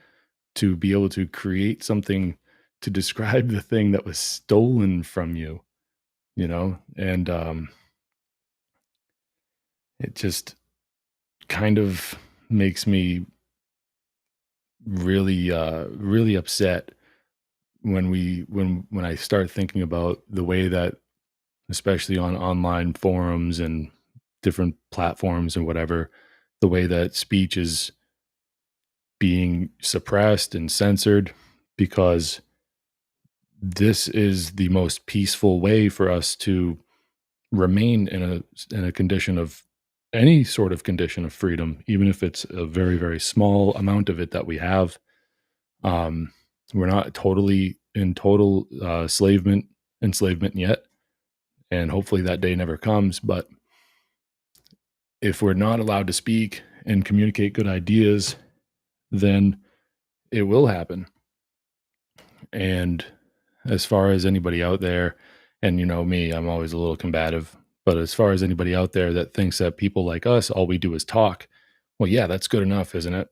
to be able to create something to describe the thing that was stolen from you, and it just kind of makes me really upset when I start thinking about the way that, especially on online forums and different platforms and whatever, the way that speech is being suppressed and censored, because this is the most peaceful way for us to remain in a condition of any sort of condition of freedom, even if it's a very, very small amount of it that we have. We're not totally in total enslavement yet, and hopefully that day never comes. But if we're not allowed to speak and communicate good ideas, then it will happen. And as far as anybody out there, and you know me, I'm always a little combative, but as far as anybody out there that thinks that people like us, all we do is talk, well, yeah, that's good enough, isn't it?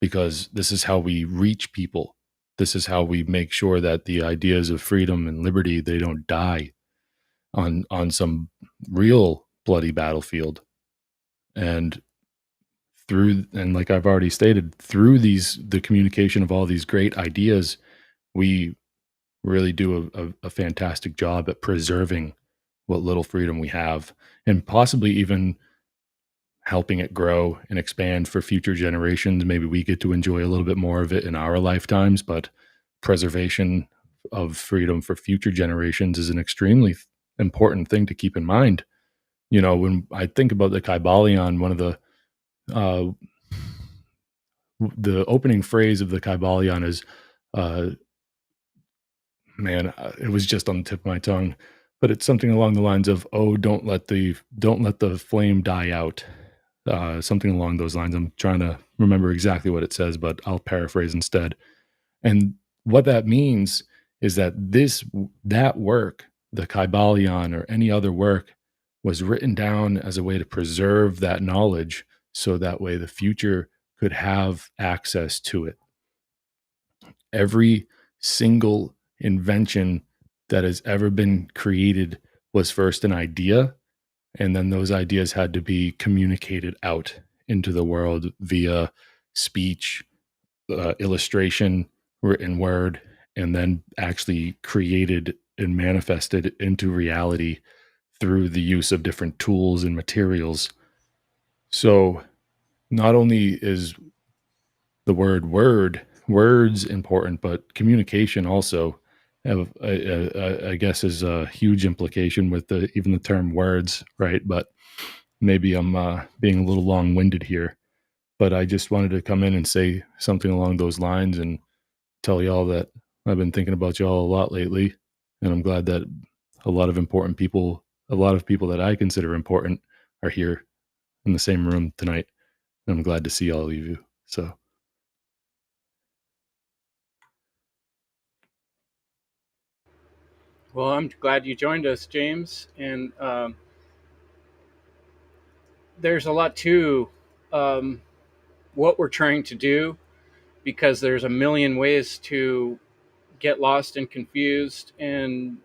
Because this is how we reach people. This is how we make sure that the ideas of freedom and liberty, they don't die on some real bloody battlefield. And like I've already stated, through the communication of all these great ideas, we really do a fantastic job at preserving what little freedom we have, and possibly even helping it grow and expand for future generations. Maybe we get to enjoy a little bit more of it in our lifetimes, but preservation of freedom for future generations is an extremely important thing to keep in mind. When I think about the Kybalion, one of uh, the opening phrase of the Kybalion is, it was just on the tip of my tongue, but it's something along the lines of, "Oh, don't let the flame die out." Something along those lines. I'm trying to remember exactly what it says, but I'll paraphrase instead. And what that means is that that work, the Kybalion or any other work, was written down as a way to preserve that knowledge, so that way the future could have access to it. Every single invention that has ever been created was first an idea, and then those ideas had to be communicated out into the world via speech, illustration, written word, and then actually created and manifested into reality through the use of different tools and materials. So not only is the words important, but communication also have, I guess, is a huge implication with even the term words, right? But maybe I'm being a little long winded here, but I just wanted to come in and say something along those lines and tell y'all that I've been thinking about y'all a lot lately, and I'm glad that a lot of important people, a lot of people that I consider important, are here in the same room tonight. And I'm glad to see all of you. So.
Well, I'm glad you joined us, James. And there's a lot to um, what we're trying to do, because there's a million ways to get lost and confused. And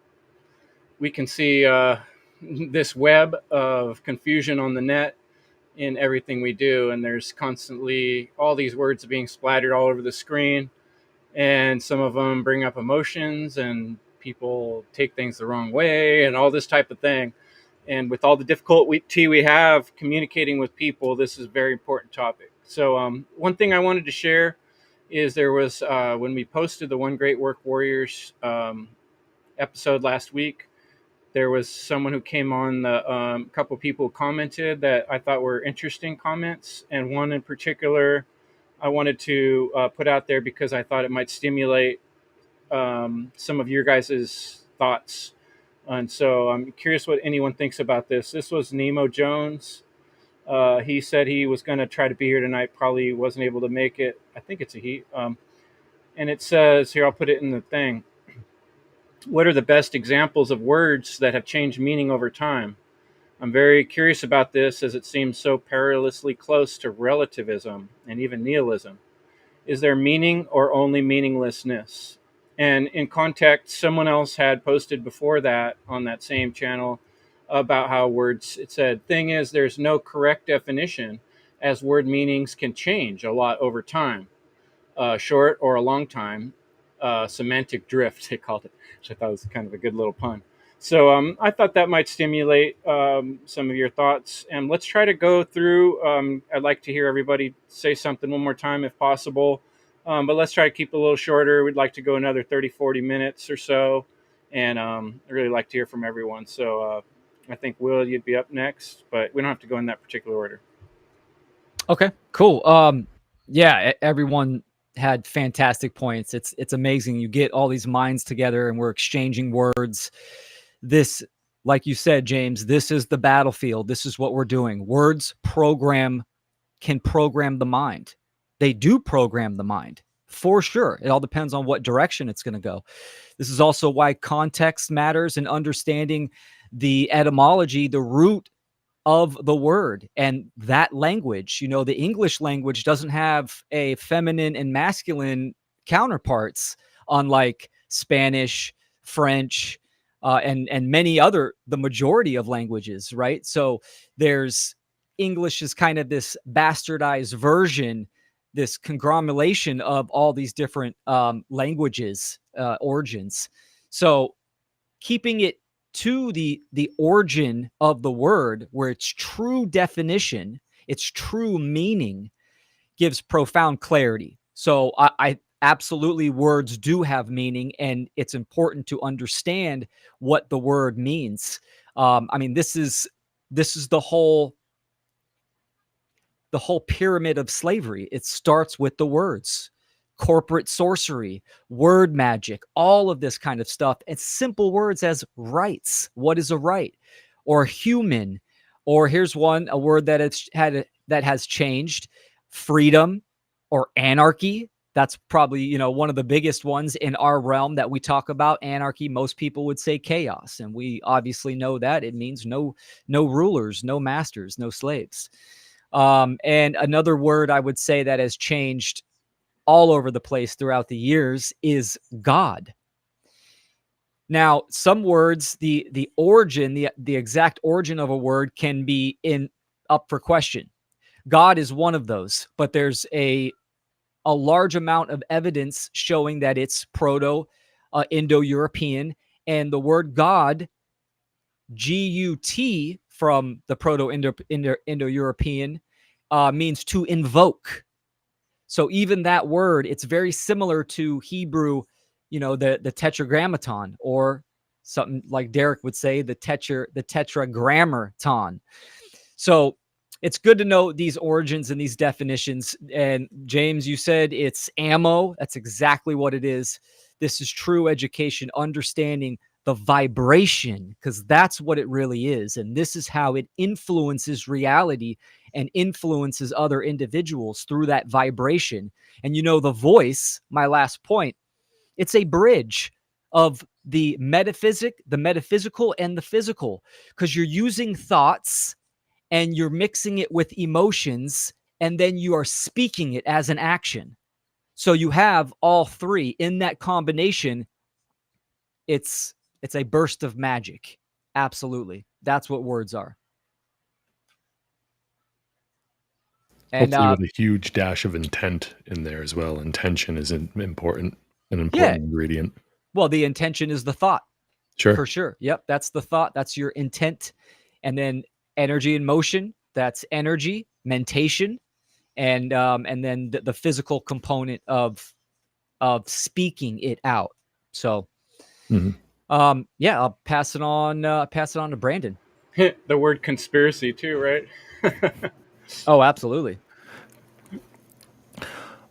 we can see this web of confusion on the net in everything we do. And there's constantly all these words being splattered all over the screen. And some of them bring up emotions, and people take things the wrong way, and all this type of thing. And with all the difficulty we have communicating with people, this is a very important topic. So one thing I wanted to share is there was when we posted the One Great Work Warriors episode last week, there was someone who came on, the couple people commented that I thought were interesting comments, and one in particular I wanted to put out there because I thought it might stimulate some of your guys' thoughts. And so I'm curious what anyone thinks about this. This was Nemo Jones. He said he was going to try to be here tonight, probably wasn't able to make it. I think it's a he. And it says here, I'll put it in the thing. What are the best examples of words that have changed meaning over time? I'm very curious about this, as it seems so perilously close to relativism and even nihilism. Is there meaning or only meaninglessness? And in context, someone else had posted before that on that same channel about how words, it said, thing is, there's no correct definition, as word meanings can change a lot over time, short or a long time. Semantic drift, they called it, which I thought was kind of a good little pun. So I thought that might stimulate some of your thoughts. And let's try to go through. I'd like to hear everybody say something one more time if possible. But let's try to keep it a little shorter. We'd like to go another 30, 40 minutes or so. And I'd really like to hear from everyone. So I think, Will, you'd be up next, but we don't have to go in that particular order.
Okay, cool. Yeah, everyone had fantastic points. It's amazing. You get all these minds together and we're exchanging words. This, like you said, James, this is the battlefield. This is what we're doing. Words can program the mind. They do program the mind, for sure. It all depends on what direction it's going to go. This is also why context matters, and understanding the etymology, the root of the word and that language. You know, the English language doesn't have a feminine and masculine counterparts, unlike Spanish, French, and many other, the majority of languages, right? So there's English is kind of this bastardized version, this conglomeration of all these different languages, origins. So keeping it to the origin of the word, where its true definition, its true meaning, gives profound clarity. So I absolutely, words do have meaning, and it's important to understand what the word means. I mean, this is the whole pyramid of slavery. It starts with the words. Corporate sorcery, word magic, all of this kind of stuff. It's simple words as rights. What is a right? Or human. Or here's one, a word that has changed: freedom or anarchy. That's probably, one of the biggest ones in our realm that we talk about. Anarchy, most people would say chaos, and we obviously know that it means no rulers, no masters, no slaves. And another word I would say that has changed all over the place throughout the years is God. Now, some words, the origin, the exact origin of a word can be up for question. God is one of those, but there's a large amount of evidence showing that it's proto Indo-European, and the word God, G-U-T, from the proto Indo-European means to invoke. So even that word, it's very similar to Hebrew, the tetragrammaton, or something like Derek would say, the tetragrammaton. So it's good to know these origins and these definitions. And James, you said it's ammo. That's exactly what it is. This is true education, understanding the vibration, because that's what it really is. And this is how it influences reality and influences other individuals through that vibration. And the voice, my last point, it's a bridge of the metaphysical and the physical, because you're using thoughts and you're mixing it with emotions, and then you are speaking it as an action. So you have all three in that combination. It's a burst of magic. Absolutely. That's what words are. And
Hopefully with a huge dash of intent in there as well. Intention is an important ingredient.
Well, the intention is the thought.
Sure.
For sure. Yep. That's the thought. That's your intent. And then energy and motion, that's energy, mentation, and then the physical component of speaking it out. So I'll pass it on to Brandon.
The word conspiracy too, right?
Oh, absolutely.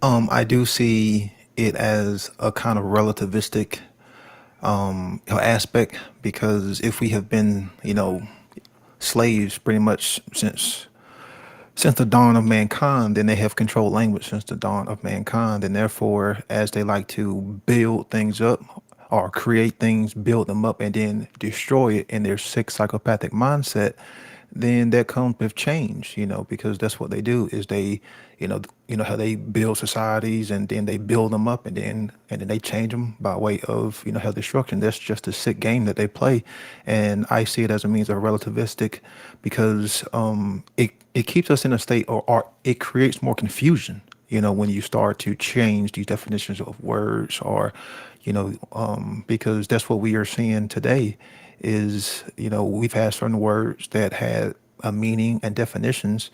I do see it as a kind of relativistic aspect, because if we have been, slaves pretty much since the dawn of mankind, then they have controlled language since the dawn of mankind, and therefore, as they like to build things up or create things, build them up, and then destroy it in their sick psychopathic mindset, then that comes with change, because that's what they do is they, how they build societies, and then they build them up, and then they change them by way of, how destruction. That's just a sick game that they play. And I see it as a means of relativistic, because it keeps us in a state, or it creates more confusion, when you start to change these definitions of words, or, because that's what we are seeing today is, we've had certain words that had a meaning and definitions.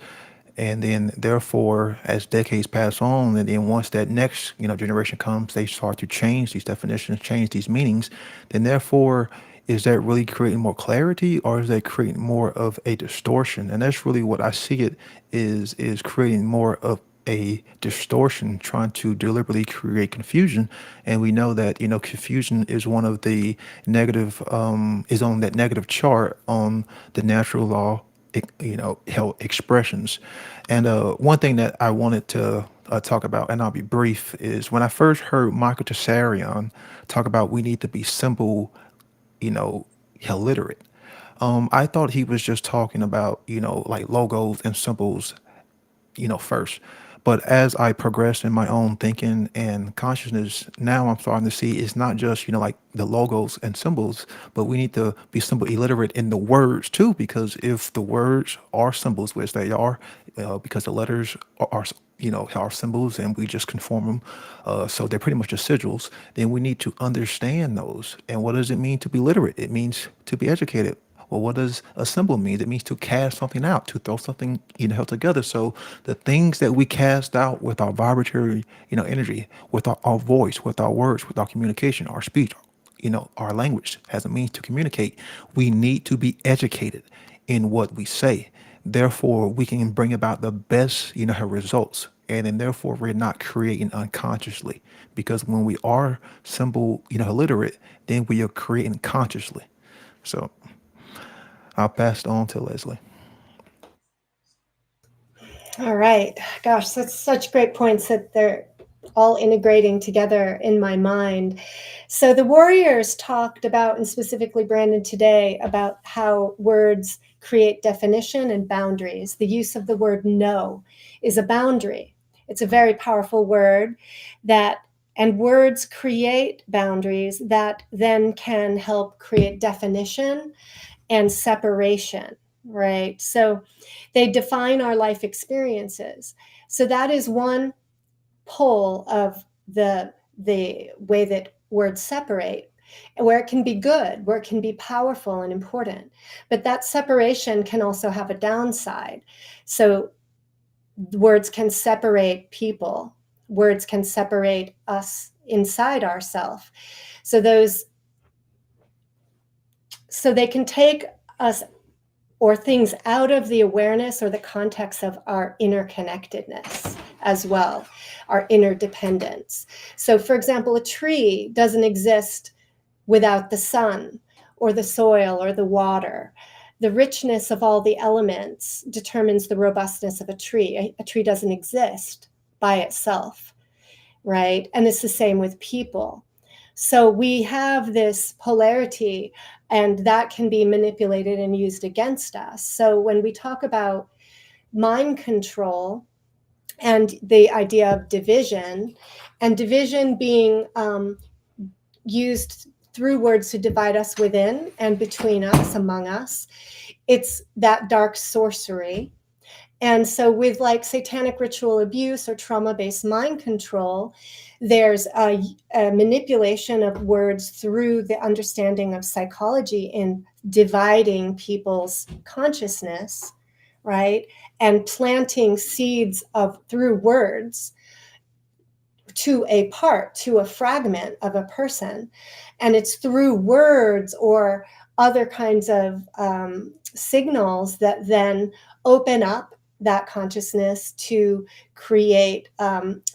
And then therefore, as decades pass on, and then once that next, generation comes, they start to change these definitions, change these meanings. Then therefore, is that really creating more clarity, or is that creating more of a distortion? And that's really what I see it is creating more of a distortion, trying to deliberately create confusion. And we know that, confusion is one of the negative, is on that negative chart on the natural law, health expressions. And one thing that I wanted to talk about, and I'll be brief, is when I first heard Michael Tessarion talk about we need to be simple, illiterate. I thought he was just talking about, like logos and symbols, first. But as I progress in my own thinking and consciousness, now I'm starting to see it's not just, like the logos and symbols, but we need to be symbol illiterate in the words too, because if the words are symbols, which they are, because the letters are symbols, and we just conform them, so they're pretty much just sigils, then we need to understand those. And what does it mean to be literate? It means to be educated. Well, what does a symbol mean? It means to cast something out, to throw something, held together. So the things that we cast out with our vibratory, energy, with our voice, with our words, with our communication, our speech, our language as a means to communicate, we need to be educated in what we say. Therefore, we can bring about the best, results. And then therefore, we're not creating unconsciously, because when we are symbol, illiterate, then we are creating consciously. So I'll pass it on to Leslie.
All right. Gosh, that's such great points that they're all integrating together in my mind. So the warriors talked about, and specifically Brandon today, about how words create definition and boundaries. The use of the word no is a boundary. It's a very powerful word and words create boundaries that then can help create definition and separation. right? So they define our life experiences. So that is one pole of the way that words separate, where it can be good, where it can be powerful and important. But that separation can also have a downside. So words can separate people, words can separate us inside ourselves. So they can take us or things out of the awareness or the context of our interconnectedness as well, our interdependence. So, for example, a tree doesn't exist without the sun or the soil or the water. The richness of all the elements determines the robustness of a tree. A tree doesn't exist by itself, right? And it's the same with people. So we have this polarity, and that can be manipulated and used against us. So when we talk about mind control and the idea of division, and division being used through words to divide us within and between us, among us, it's that dark sorcery. And so with like satanic ritual abuse or trauma-based mind control, there's a manipulation of words through the understanding of psychology in dividing people's consciousness, right? And planting seeds of through words to a part, to a fragment of a person. And it's through words or other kinds of signals that then open up that consciousness to create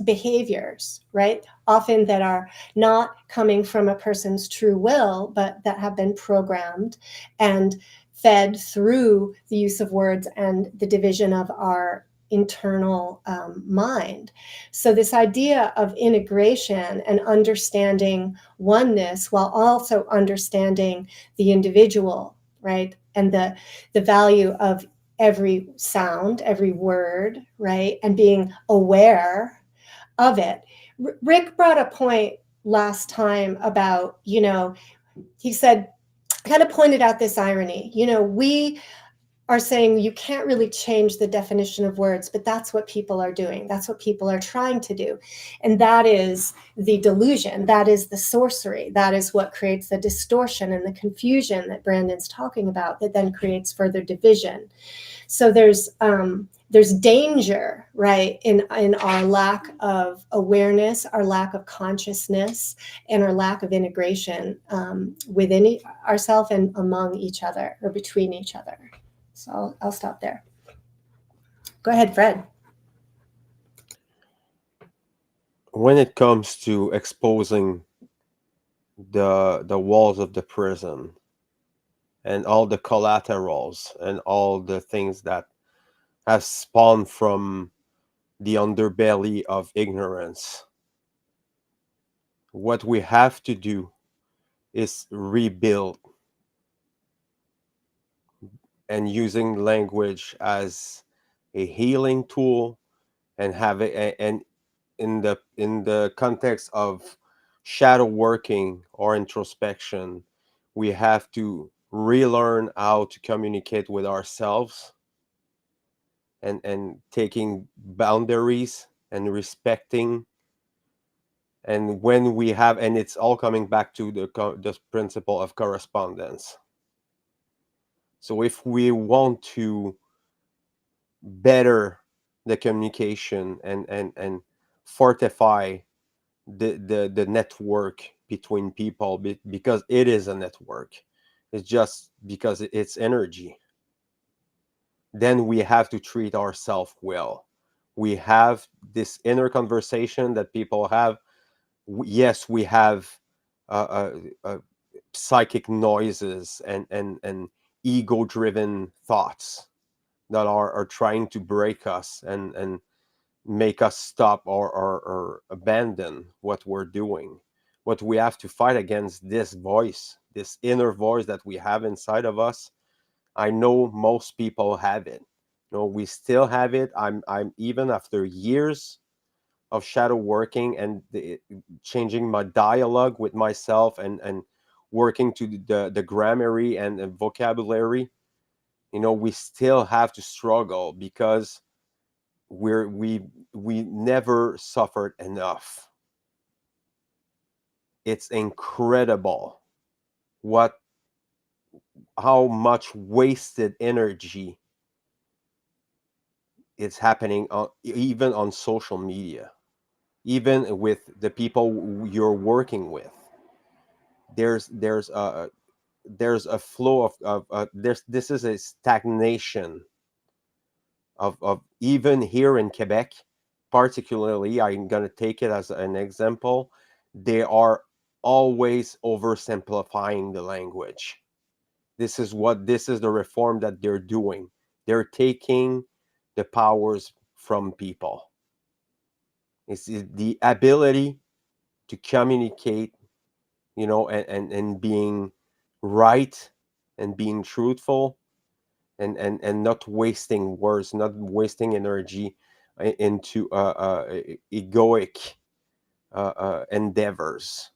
behaviors, right? Often that are not coming from a person's true will, but that have been programmed and fed through the use of words and the division of our internal mind. So this idea of integration and understanding oneness while also understanding the individual, right? And the value of every sound, every word, right? And being aware of it. Rick brought a point last time about, he said, kind of pointed out this irony. We are saying you can't really change the definition of words, but that's what people are doing. That's what people are trying to do. And that is the delusion. That is the sorcery. That is what creates the distortion and the confusion that Brandon's talking about, that then creates further division. So there's danger, right, in our lack of awareness, our lack of consciousness, and our lack of integration within ourselves and among each other or between each other. So I'll stop there. Go ahead, Fred.
When it comes to exposing the walls of the prison and all the collaterals and all the things that have spawned from the underbelly of ignorance, what we have to do is rebuild, and using language as a healing tool, and have it, and in the context of shadow working or introspection, we have to relearn how to communicate with ourselves, and taking boundaries and respecting. And when we have, and it's all coming back to the principle of correspondence. So if we want to better the communication and fortify the network between people, because it is a network, it's just because it's energy, then we have to treat ourselves well. We have this inner conversation that people have. Yes, we have psychic noises and ego driven thoughts that are trying to break us and make us stop or abandon what we're doing. But we have to fight against this voice, this inner voice that we have inside of us. I know most people have it. We still have it. I'm even after years of shadow working and changing my dialogue with myself and working to the grammar and the vocabulary. we still have to struggle because we never suffered enough. It's incredible how much wasted energy is happening even on social media, even with the people you're working with. There's a flow of this is a stagnation of even here in Quebec, particularly. I'm going to take it as an example. They are always oversimplifying the language. This is the reform that they're doing. They're taking the powers from people. It's the ability to communicate, and being right and being truthful, and not wasting words, not wasting energy into egoic endeavors.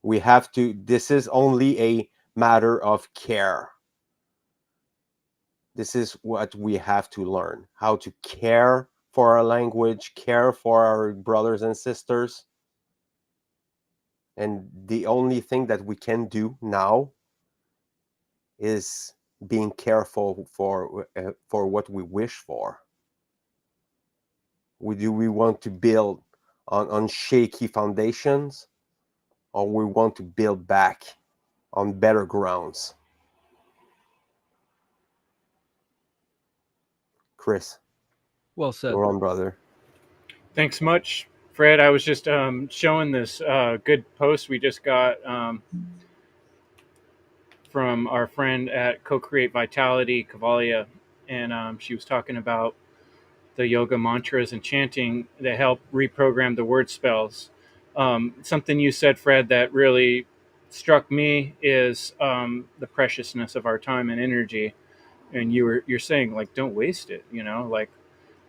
We have to. This is only a matter of care. This is what we have to learn: how to care for our language, care for our brothers and sisters. And the only thing that we can do now is being careful for what we wish for. We want to build on shaky foundations, or we want to build back on better grounds? Chris,
Well said.
you're on, brother.
Thanks much, Fred. I was just showing this good post we just got from our friend at Co-Create Vitality, Cavalia, and she was talking about the yoga mantras and chanting that help reprogram the word spells. Something you said, Fred, that really struck me is the preciousness of our time and energy. And you're saying, like, don't waste it. Like,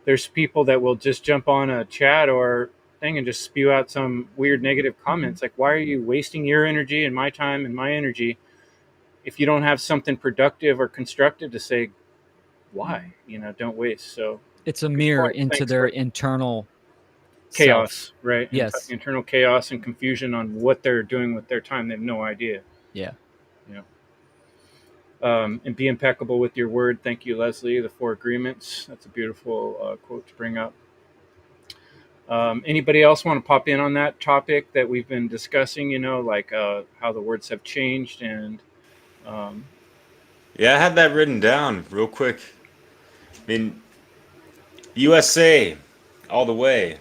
there's people that will just jump on a chat or thing and just spew out some weird negative comments. Like, why are you wasting your energy and my time and my energy if you don't have something productive or constructive to say? Why? Don't waste. So
It's a mirror
point.
into
Thanks
their
for
internal
chaos,
self.
right?
Yes.
Internal chaos and confusion on what they're doing with their time. They have no idea.
Yeah.
And be impeccable with your word. Thank you, Leslie. The 4 agreements. That's a beautiful quote to bring up. Anybody else want to pop in on that topic that we've been discussing? Like how the words have changed and.
Yeah, I had that written down real quick. I mean, USA, all the way.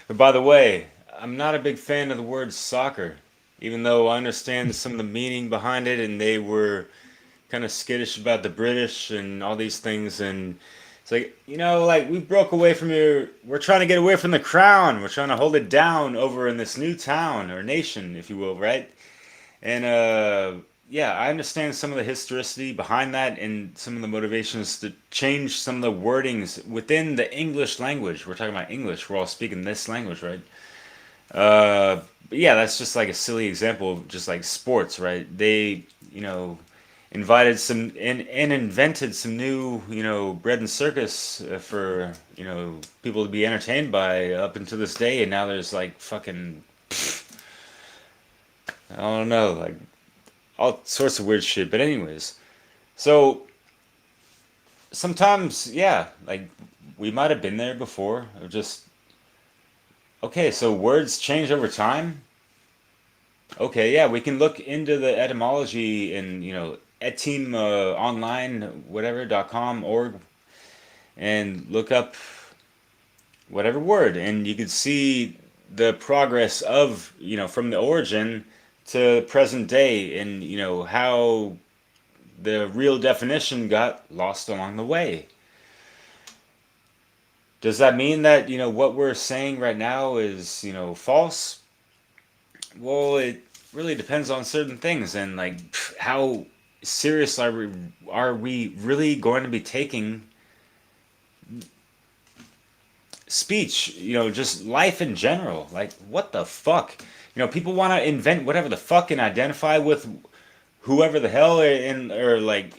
But by the way, I'm not a big fan of the word soccer, even though I understand some of the meaning behind it, and they were kind of skittish about the British and all these things. And it's like, like we broke away from we're trying to get away from the crown. We're trying to hold it down over in this new town or nation, if you will, right? And yeah, I understand some of the historicity behind that and some of the motivations to change some of the wordings within the English language. We're talking about English. We're all speaking this language, right? But yeah, that's just like a silly example of just like sports, right? They, invited some and invented some new, bread and circus for, people to be entertained by up until this day. And now there's like fucking, I don't know, like all sorts of weird shit. But anyways, so sometimes, yeah, like we might have been there before, or just okay. So words change over time. Okay, yeah, we can look into the etymology in eteam online whatever.com org and look up whatever word, and you could see the progress of from the origin to present day, and how the real definition got lost along the way. Does that mean that what we're saying right now is false? Well, it really depends on certain things, and like how serious are we really going to be taking speech? Just life in general. Like, what the fuck? People want to invent whatever the fuck and identify with whoever the hell or like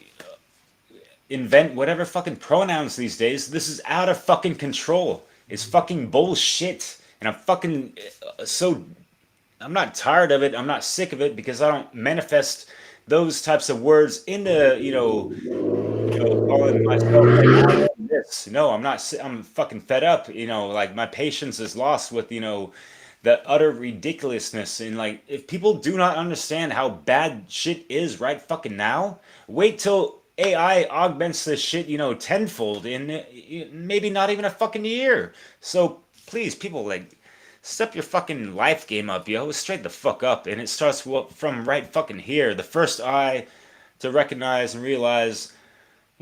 invent whatever fucking pronouns these days. This is out of fucking control. It's fucking bullshit. And I'm fucking so I'm not tired of it. I'm not sick of it because I don't manifest those types of words into, calling myself like I am this. No, I'm not. I'm fucking fed up. Like my patience is lost with the utter ridiculousness. And like, if people do not understand how bad shit is right fucking now, wait till AI augments this shit, tenfold in maybe not even a fucking year. So please, people, like, step your fucking life game up, yo. Straight the fuck up. And it starts from right fucking here. The first eye to recognize and realize,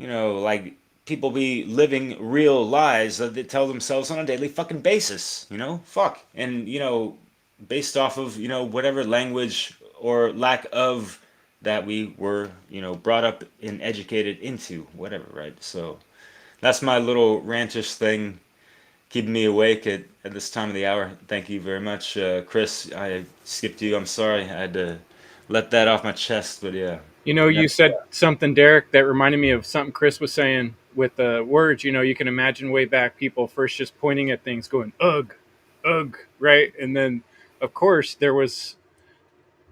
like people be living real lies that they tell themselves on a daily fucking basis, fuck. And, based off of, whatever language or lack of that we were, brought up and educated into, whatever, right? So that's my little rantish thing keeping me awake at this time of the hour. Thank you very much, Chris. I skipped you. I'm sorry. I had to let that off my chest, but yeah.
You said something, Derek, that reminded me of something Chris was saying with the words. You can imagine way back people first just pointing at things, going ugh, ugh, right, and then of course there was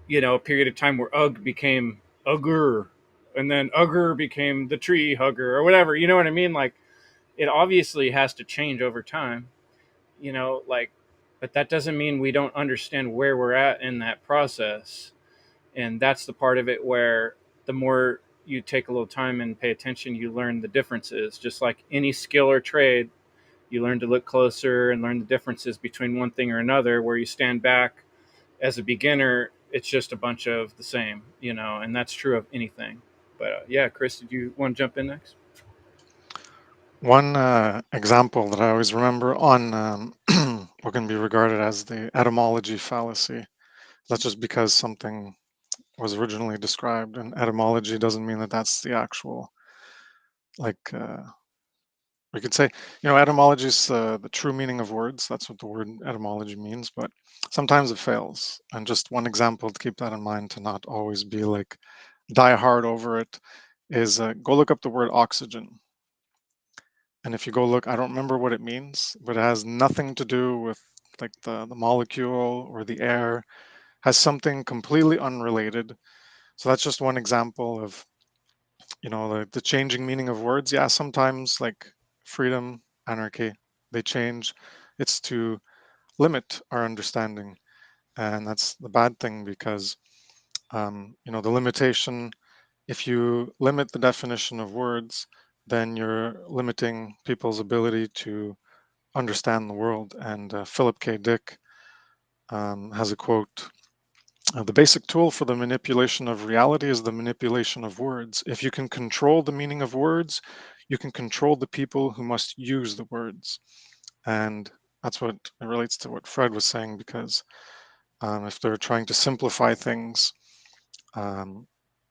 a period of time where ugh became ugger, and then ugger became the tree hugger or whatever. You know what I mean? Like it obviously has to change over time. Like, but that doesn't mean we don't understand where we're at in that process. And that's the part of it where the more you take a little time and pay attention, you learn the differences. Just like any skill or trade, you learn to look closer and learn the differences between one thing or another. Where you stand back as a beginner, it's just a bunch of the same, and that's true of anything. But yeah, Chris, did you want to jump in next?
One example that I always remember on what can be regarded as the etymology fallacy. That's just because something was originally described, and etymology doesn't mean that that's the actual, like, we could say, etymology is the true meaning of words. That's what the word etymology means, but sometimes it fails. And just one example to keep that in mind, to not always be like die hard over it, is go look up the word oxygen. And if you go look, I don't remember what it means, but it has nothing to do with like the molecule or the air, has something completely unrelated. So that's just one example of, the changing meaning of words. Yeah, sometimes like freedom, anarchy, they change. It's to limit our understanding. And that's the bad thing because, the limitation, if you limit the definition of words, then you're limiting people's ability to understand the world. And Philip K. Dick has a quote: the basic tool for the manipulation of reality is the manipulation of words. If you can control the meaning of words, you can control the people who must use the words. And that's what it relates to what Fred was saying, because if they're trying to simplify things, um,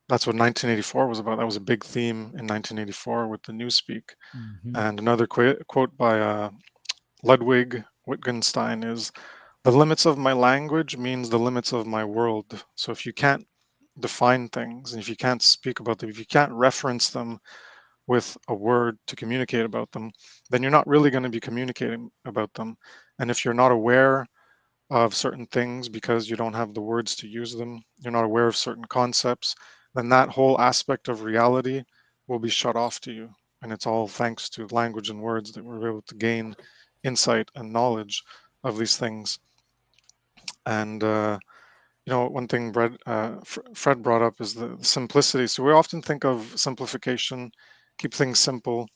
that's what 1984 was about. That was a big theme in 1984 with the Newspeak.
Mm-hmm.
And another quote by Ludwig Wittgenstein is, the limits of my language means the limits of my world. So if you can't define things, and if you can't speak about them, if you can't reference them with a word to communicate about them, then you're not really going to be communicating about them. And if you're not aware of certain things because you don't have the words to use them, you're not aware of certain concepts, then that whole aspect of reality will be shut off to you. And it's all thanks to language and words that we're able to gain insight and knowledge of these things. And one thing Fred brought up is the simplicity. So we often think of simplification, keep things simple.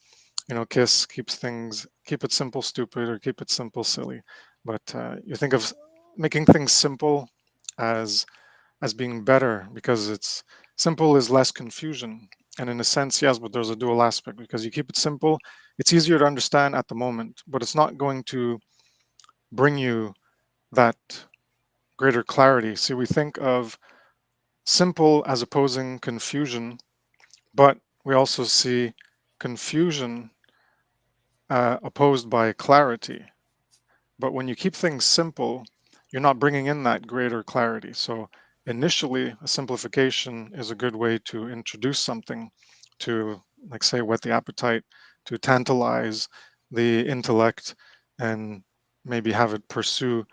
KISS keep it simple, stupid, or keep it simple, silly. But you think of making things simple as being better, because it's simple is less confusion. And in a sense, yes, but there's a dual aspect, because you keep it simple, it's easier to understand at the moment, but it's not going to bring you that greater clarity. See, we think of simple as opposing confusion, but we also see confusion opposed by clarity. But when you keep things simple, you're not bringing in that greater clarity. So initially a simplification is a good way to introduce something to, like, say, whet the appetite, to tantalize the intellect, and maybe have it pursue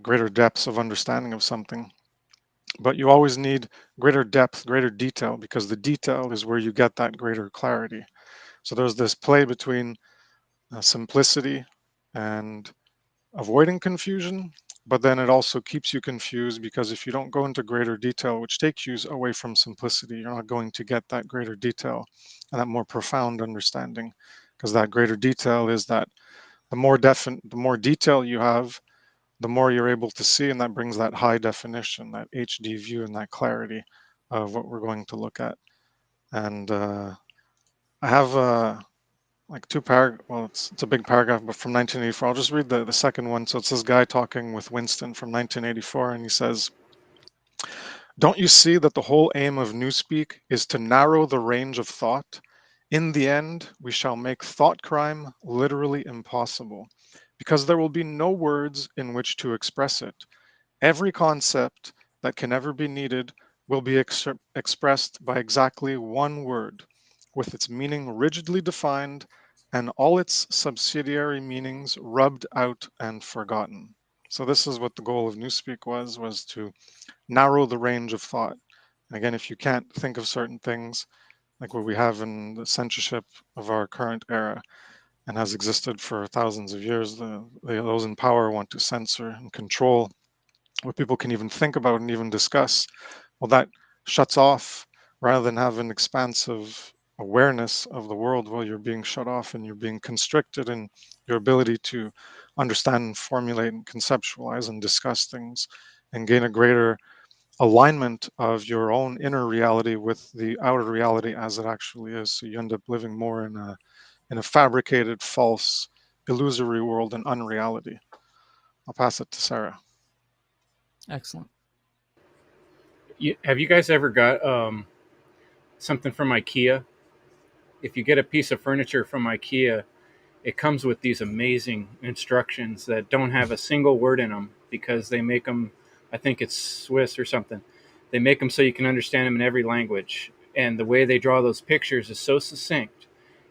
greater depths of understanding of something. But you always need greater depth, greater detail, because the detail is where you get that greater clarity. So there's this play between simplicity and avoiding confusion, but then it also keeps you confused, because if you don't go into greater detail, which takes you away from simplicity, you're not going to get that greater detail and that more profound understanding, because that greater detail is that the more detail you have, the more you're able to see, and that brings that high definition, that HD view, and that clarity of what we're going to look at. And I have like well, it's a big paragraph, but from 1984. I'll just read the second one. So it's this guy talking with Winston from 1984, and he says, "Don't you see that the whole aim of Newspeak is to narrow the range of thought? In the end, we shall make thought crime literally impossible, because there will be no words in which to express it. Every concept that can ever be needed will be expressed by exactly one word, with its meaning rigidly defined and all its subsidiary meanings rubbed out and forgotten." So this is what the goal of Newspeak was to narrow the range of thought. And again, if you can't think of certain things, like what we have in the censorship of our current era and has existed for thousands of years, those in power want to censor and control what people can even think about and even discuss. Well, that shuts off, rather than have an expansive awareness of the world. Well, you're being shut off and you're being constricted in your ability to understand and formulate and conceptualize and discuss things and gain a greater alignment of your own inner reality with the outer reality as it actually is. So you end up living more in a fabricated, false, illusory world and unreality. I'll pass it to Sarah.
Excellent.
Have you guys ever got something from IKEA? If you get a piece of furniture from IKEA, it comes with these amazing instructions that don't have a single word in them, because they make them, I think it's Swiss or something. They make them so you can understand them in every language. And the way they draw those pictures is so succinct,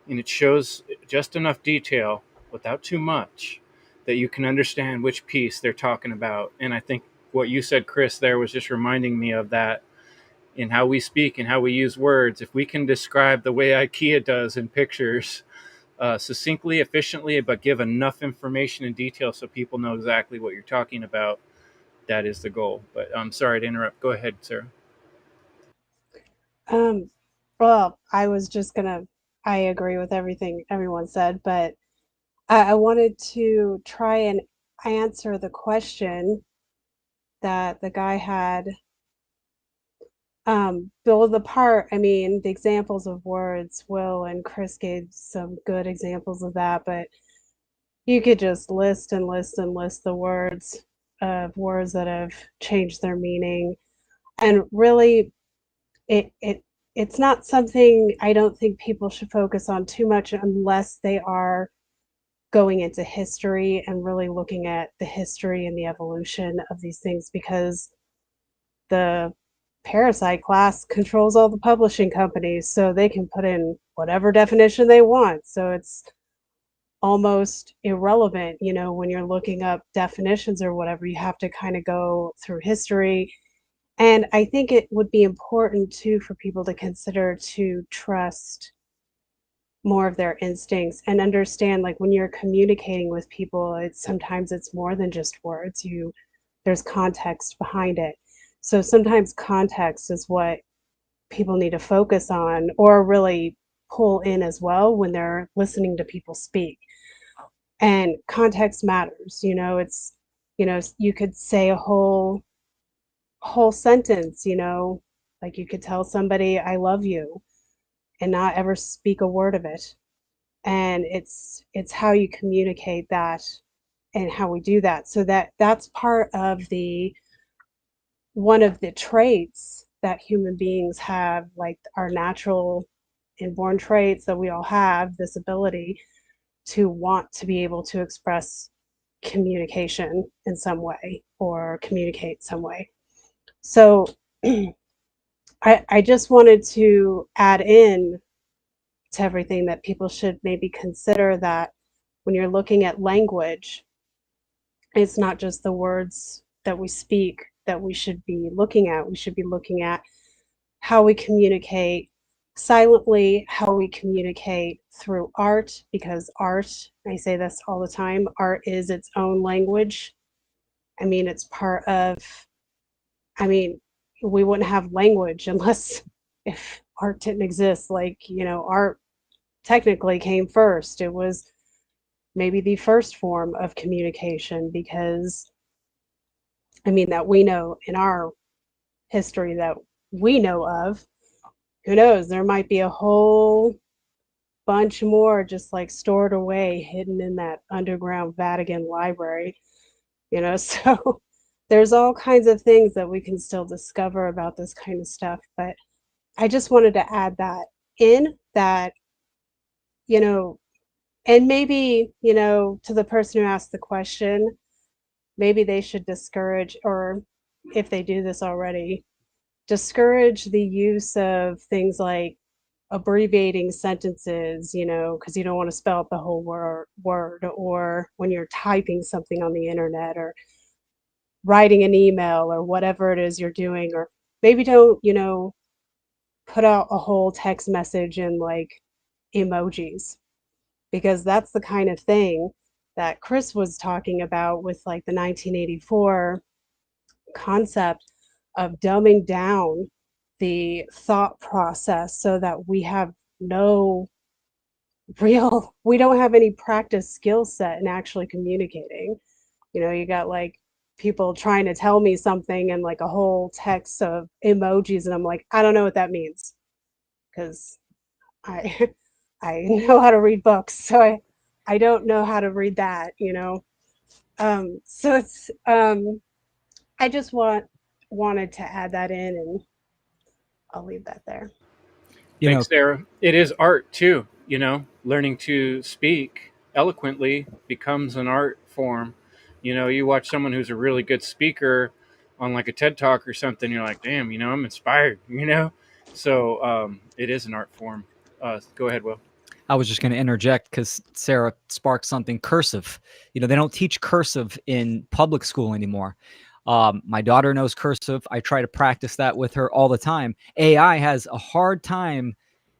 and it shows just enough detail without too much that you can understand which piece they're talking about. And I think what you said, Chris, there was just reminding me of that in how we speak and how we use words. If we can describe the way IKEA does in pictures, succinctly, efficiently, but give enough information and detail so people know exactly what you're talking about, that is the goal. But I'm sorry to interrupt. Go ahead, Sarah.
Um, well, I agree with everything everyone said, but I wanted to try and answer the question that the guy had. Bill the part, I mean, the examples of words, Will and Chris gave some good examples of that, but you could just list and list and list the words of words that have changed their meaning. And really, it's not something I don't think people should focus on too much unless they are going into history and really looking at the history and the evolution of these things, because the parasite class controls all the publishing companies, so they can put in whatever definition they want. So it's almost irrelevant, when you're looking up definitions or whatever. You have to kind of go through history. And I think it would be important too for people to consider to trust more of their instincts and understand, like, when you're communicating with people, sometimes it's more than just words. There's context behind it. So sometimes context is what people need to focus on, or really pull in as well when they're listening to people speak. And context matters. You could say a whole sentence, like you could tell somebody I love you and not ever speak a word of it. And it's how you communicate that and how we do that. So that's part of one of the traits that human beings have, like our natural inborn traits that we all have, this ability to want to be able to express communication in some way or communicate some way. So I just wanted to add in to everything that people should maybe consider, that when you're looking at language, it's not just the words that we speak that we should be looking at. We should be looking at how we communicate silently, how we communicate through art, because art, I say this all the time, art is its own language. I mean, it's part of, I mean, we wouldn't have language unless if art didn't exist. Like, art technically came first. It was maybe the first form of communication, because, I mean, that we know in our history that we know of. Who knows? There might be a whole bunch more just like stored away, hidden in that underground Vatican library, so there's all kinds of things that we can still discover about this kind of stuff. But I just wanted to add that in, that, you know, and maybe, to the person who asked the question, maybe they should discourage, or if they do this already, discourage the use of things like abbreviating sentences, because you don't want to spell out the whole word, or when you're typing something on the internet, or writing an email, or whatever it is you're doing, or maybe don't, put out a whole text message in like emojis, because that's the kind of thing that Chris was talking about with like the 1984 concept of dumbing down the thought process, so that we have no we don't have any practice skill set in actually communicating. You got like people trying to tell me something and like a whole text of emojis, and I'm like, I don't know what that means, because I I know how to read books, so I don't know how to read that. So it's I just wanted to add that in, and I'll leave that there.
You know,
Thanks, Sarah. It is art too. Learning to speak eloquently becomes an art form. You watch someone who's a really good speaker on like a TED Talk or something. You're like, damn, I'm inspired. So it is an art form. Go ahead, Will.
I was just going to interject because Sarah sparked something. Cursive. They don't teach cursive in public school anymore. My daughter knows cursive. I try to practice that with her all the time. AI has a hard time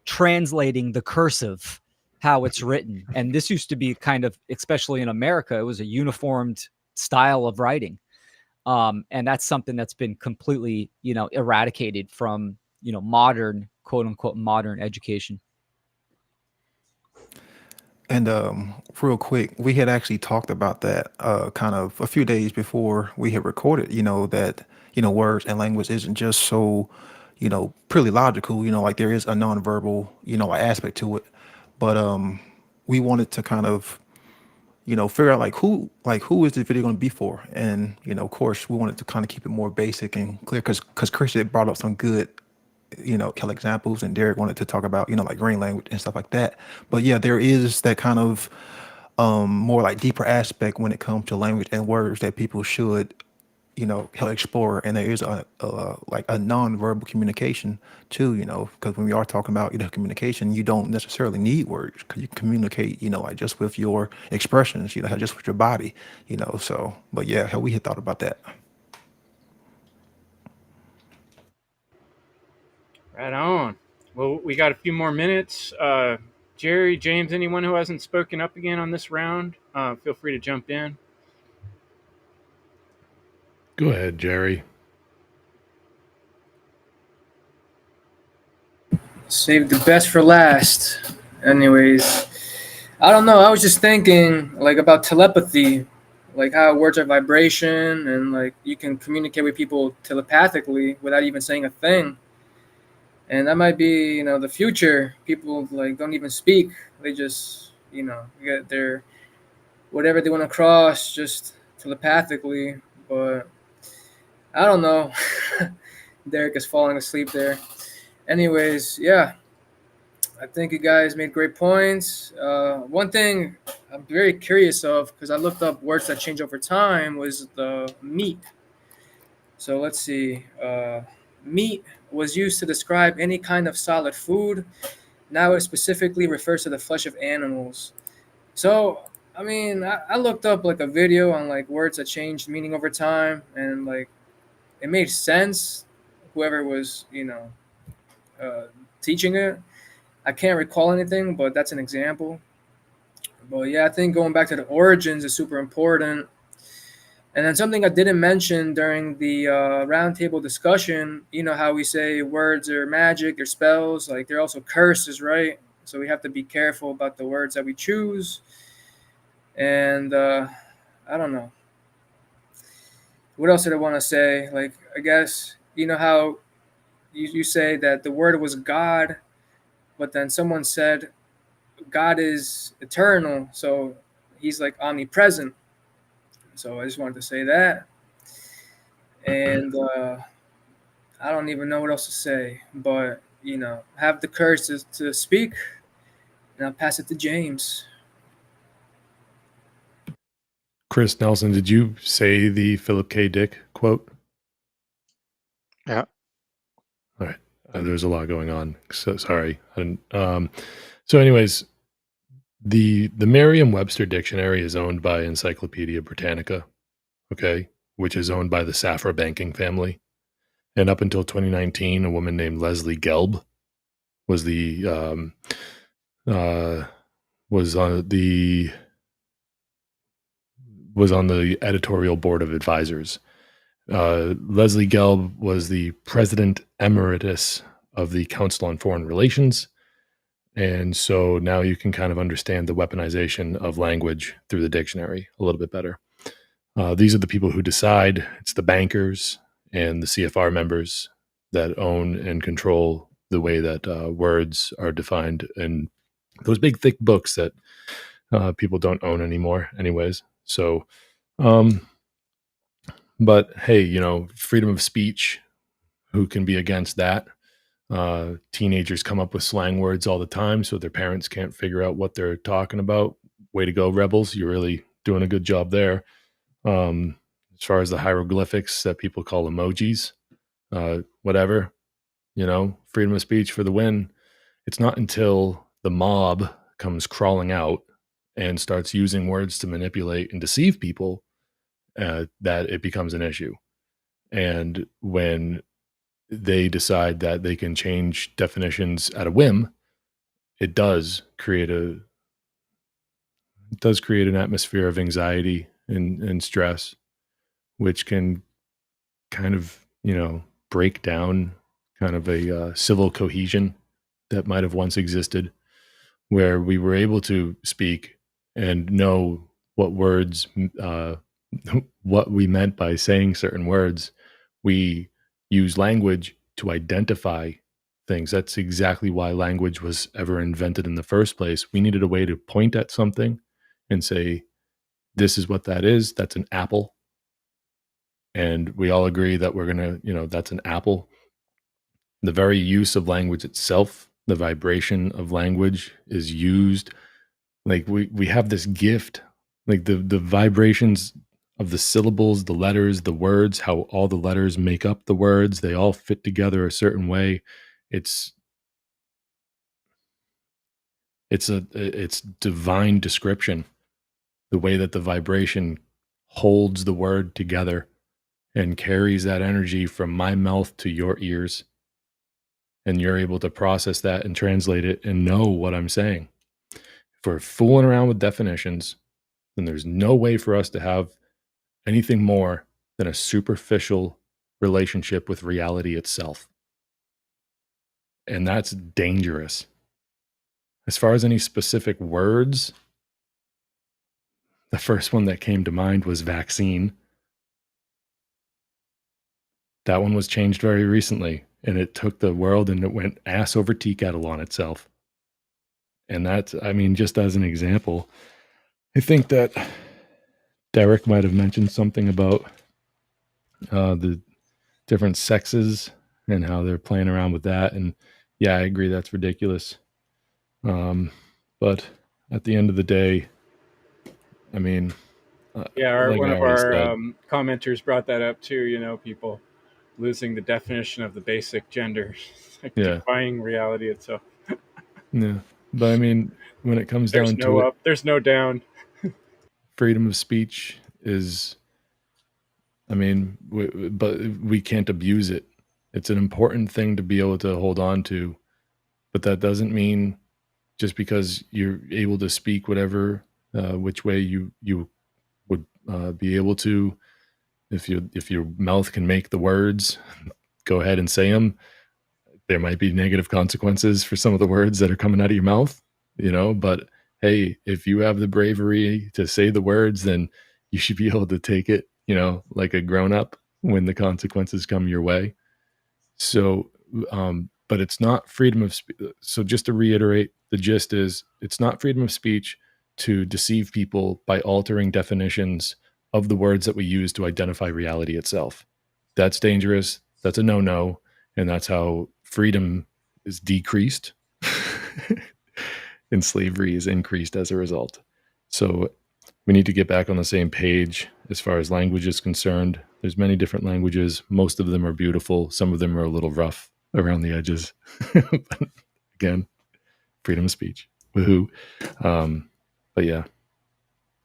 translating the cursive, how it's written. And this used to be kind of, especially in America, it was a uniformed style of writing. And that's something that's been completely, eradicated from, modern, quote unquote, modern education.
And real quick, we had actually talked about that kind of a few days before we had recorded, that, words and language isn't just so, purely logical, like there is a nonverbal, aspect to it. But we wanted to kind of, figure out like who is this video going to be for? And, of course, we wanted to kind of keep it more basic and clear because Chris had brought up some good kind of examples, and Derek wanted to talk about, like green language and stuff like that. But yeah, there is that kind of more like deeper aspect when it comes to language and words that people should, help explore. And there is a like a non-verbal communication too, because when we are talking about, communication, you don't necessarily need words because you can communicate, like just with your expressions, just with your body, so, but yeah, how we had thought about that.
Right on. Well, we got a few more minutes. Jerry, James, anyone who hasn't spoken up again on this round, feel free to jump in.
Go ahead, Jerry.
Save the best for last. Anyways, I don't know. I was just thinking like about telepathy, like how words are vibration, and like you can communicate with people telepathically without even saying a thing. And that might be, the future. People like don't even speak. They just, get their whatever they want to cross just telepathically. But I don't know. Derek is falling asleep there. Anyways, yeah, I think you guys made great points. One thing I'm very curious of, because I looked up words that change over time, was the meek. So let's see. Meat was used to describe any kind of solid food. Now it specifically refers to the flesh of animals. So, I mean, I looked up like a video on like words that changed meaning over time, and like it made sense. Whoever was, uh, teaching it, I can't recall anything, but that's an example. But yeah, I think going back to the origins is super important. And then something I didn't mention during the roundtable discussion, you know how we say words are magic, they're spells, like they're also curses, right? So we have to be careful about the words that we choose. And I don't know. What else did I want to say? Like, I guess, you know how you say that the word was God, but then someone said God is eternal. So he's like omnipresent. So I just wanted to say that. And I don't even know what else to say, but have the courage to speak, and I'll pass it to James.
Chris Nelson, did you say the Philip K. Dick quote?
Yeah.
All right. There's a lot going on. So sorry. So, anyways, the Merriam-Webster dictionary is owned by Encyclopedia Britannica, okay, which is owned by the Safra banking family. And up until 2019, a woman named Leslie Gelb was the was on the editorial board of advisors. Leslie Gelb was the president emeritus of the Council on Foreign Relations. And so now you can kind of understand the weaponization of language through the dictionary a little bit better. These are the people who decide. It's the bankers and the CFR members that own and control the way that words are defined in those big, thick books that people don't own anymore, anyways. So, but hey, freedom of speech, who can be against that? Teenagers come up with slang words all the time, so their parents can't figure out what they're talking about. Way to go, rebels. You're really doing a good job there. As far as the hieroglyphics that people call emojis, whatever, freedom of speech for the win. It's not until the mob comes crawling out and starts using words to manipulate and deceive people that it becomes an issue. And when they decide that they can change definitions at a whim, it does create an atmosphere of anxiety and stress, which can kind of, break down kind of a civil cohesion that might have once existed, where we were able to speak and know what words, what we meant by saying certain words. We use language to identify things. That's exactly why language was ever invented in the first place. We needed a way to point at something and say, this is what that is. That's an apple. And we all agree that we're going to, that's an apple. The very use of language itself, the vibration of language is used. Like we have this gift, like the vibrations of the syllables, the letters, the words, how all the letters make up the words, they all fit together a certain way. It's divine description, the way that the vibration holds the word together and carries that energy from my mouth to your ears. And you're able to process that and translate it and know what I'm saying. If we're fooling around with definitions, then there's no way for us to have anything more than a superficial relationship with reality itself. And that's dangerous. As far as any specific words, the first one that came to mind was vaccine. That one was changed very recently, and it took the world and it went ass over tea kettle on itself. And that's, just as an example, I think that Derek might have mentioned something about the different sexes and how they're playing around with that. And yeah, I agree that's ridiculous. But at the end of the day,
Yeah,
like
one
I
of
already
our
said,
commenters brought that up too. People losing the definition of the basic gender, like
Yeah.
defying reality itself.
Yeah. But I mean, when it comes
There's
down
no
to it,
up, there's no down.
freedom of speech is, I mean, but we can't abuse it. It's an important thing to be able to hold on to, but that doesn't mean just because you're able to speak whatever which way you would be able to, if your mouth can make the words, go ahead and say them. There might be negative consequences for some of the words that are coming out of your mouth, but hey, if you have the bravery to say the words, then you should be able to take it, like a grown up when the consequences come your way. So, but it's not freedom of speech. So, just to reiterate, the gist is it's not freedom of speech to deceive people by altering definitions of the words that we use to identify reality itself. That's dangerous. That's a no no. And that's how freedom is decreased and slavery is increased as a result. So, we need to get back on the same page as far as language is concerned. There's many different languages. Most of them are beautiful. Some of them are a little rough around the edges. But again, freedom of speech. Woohoo. But yeah,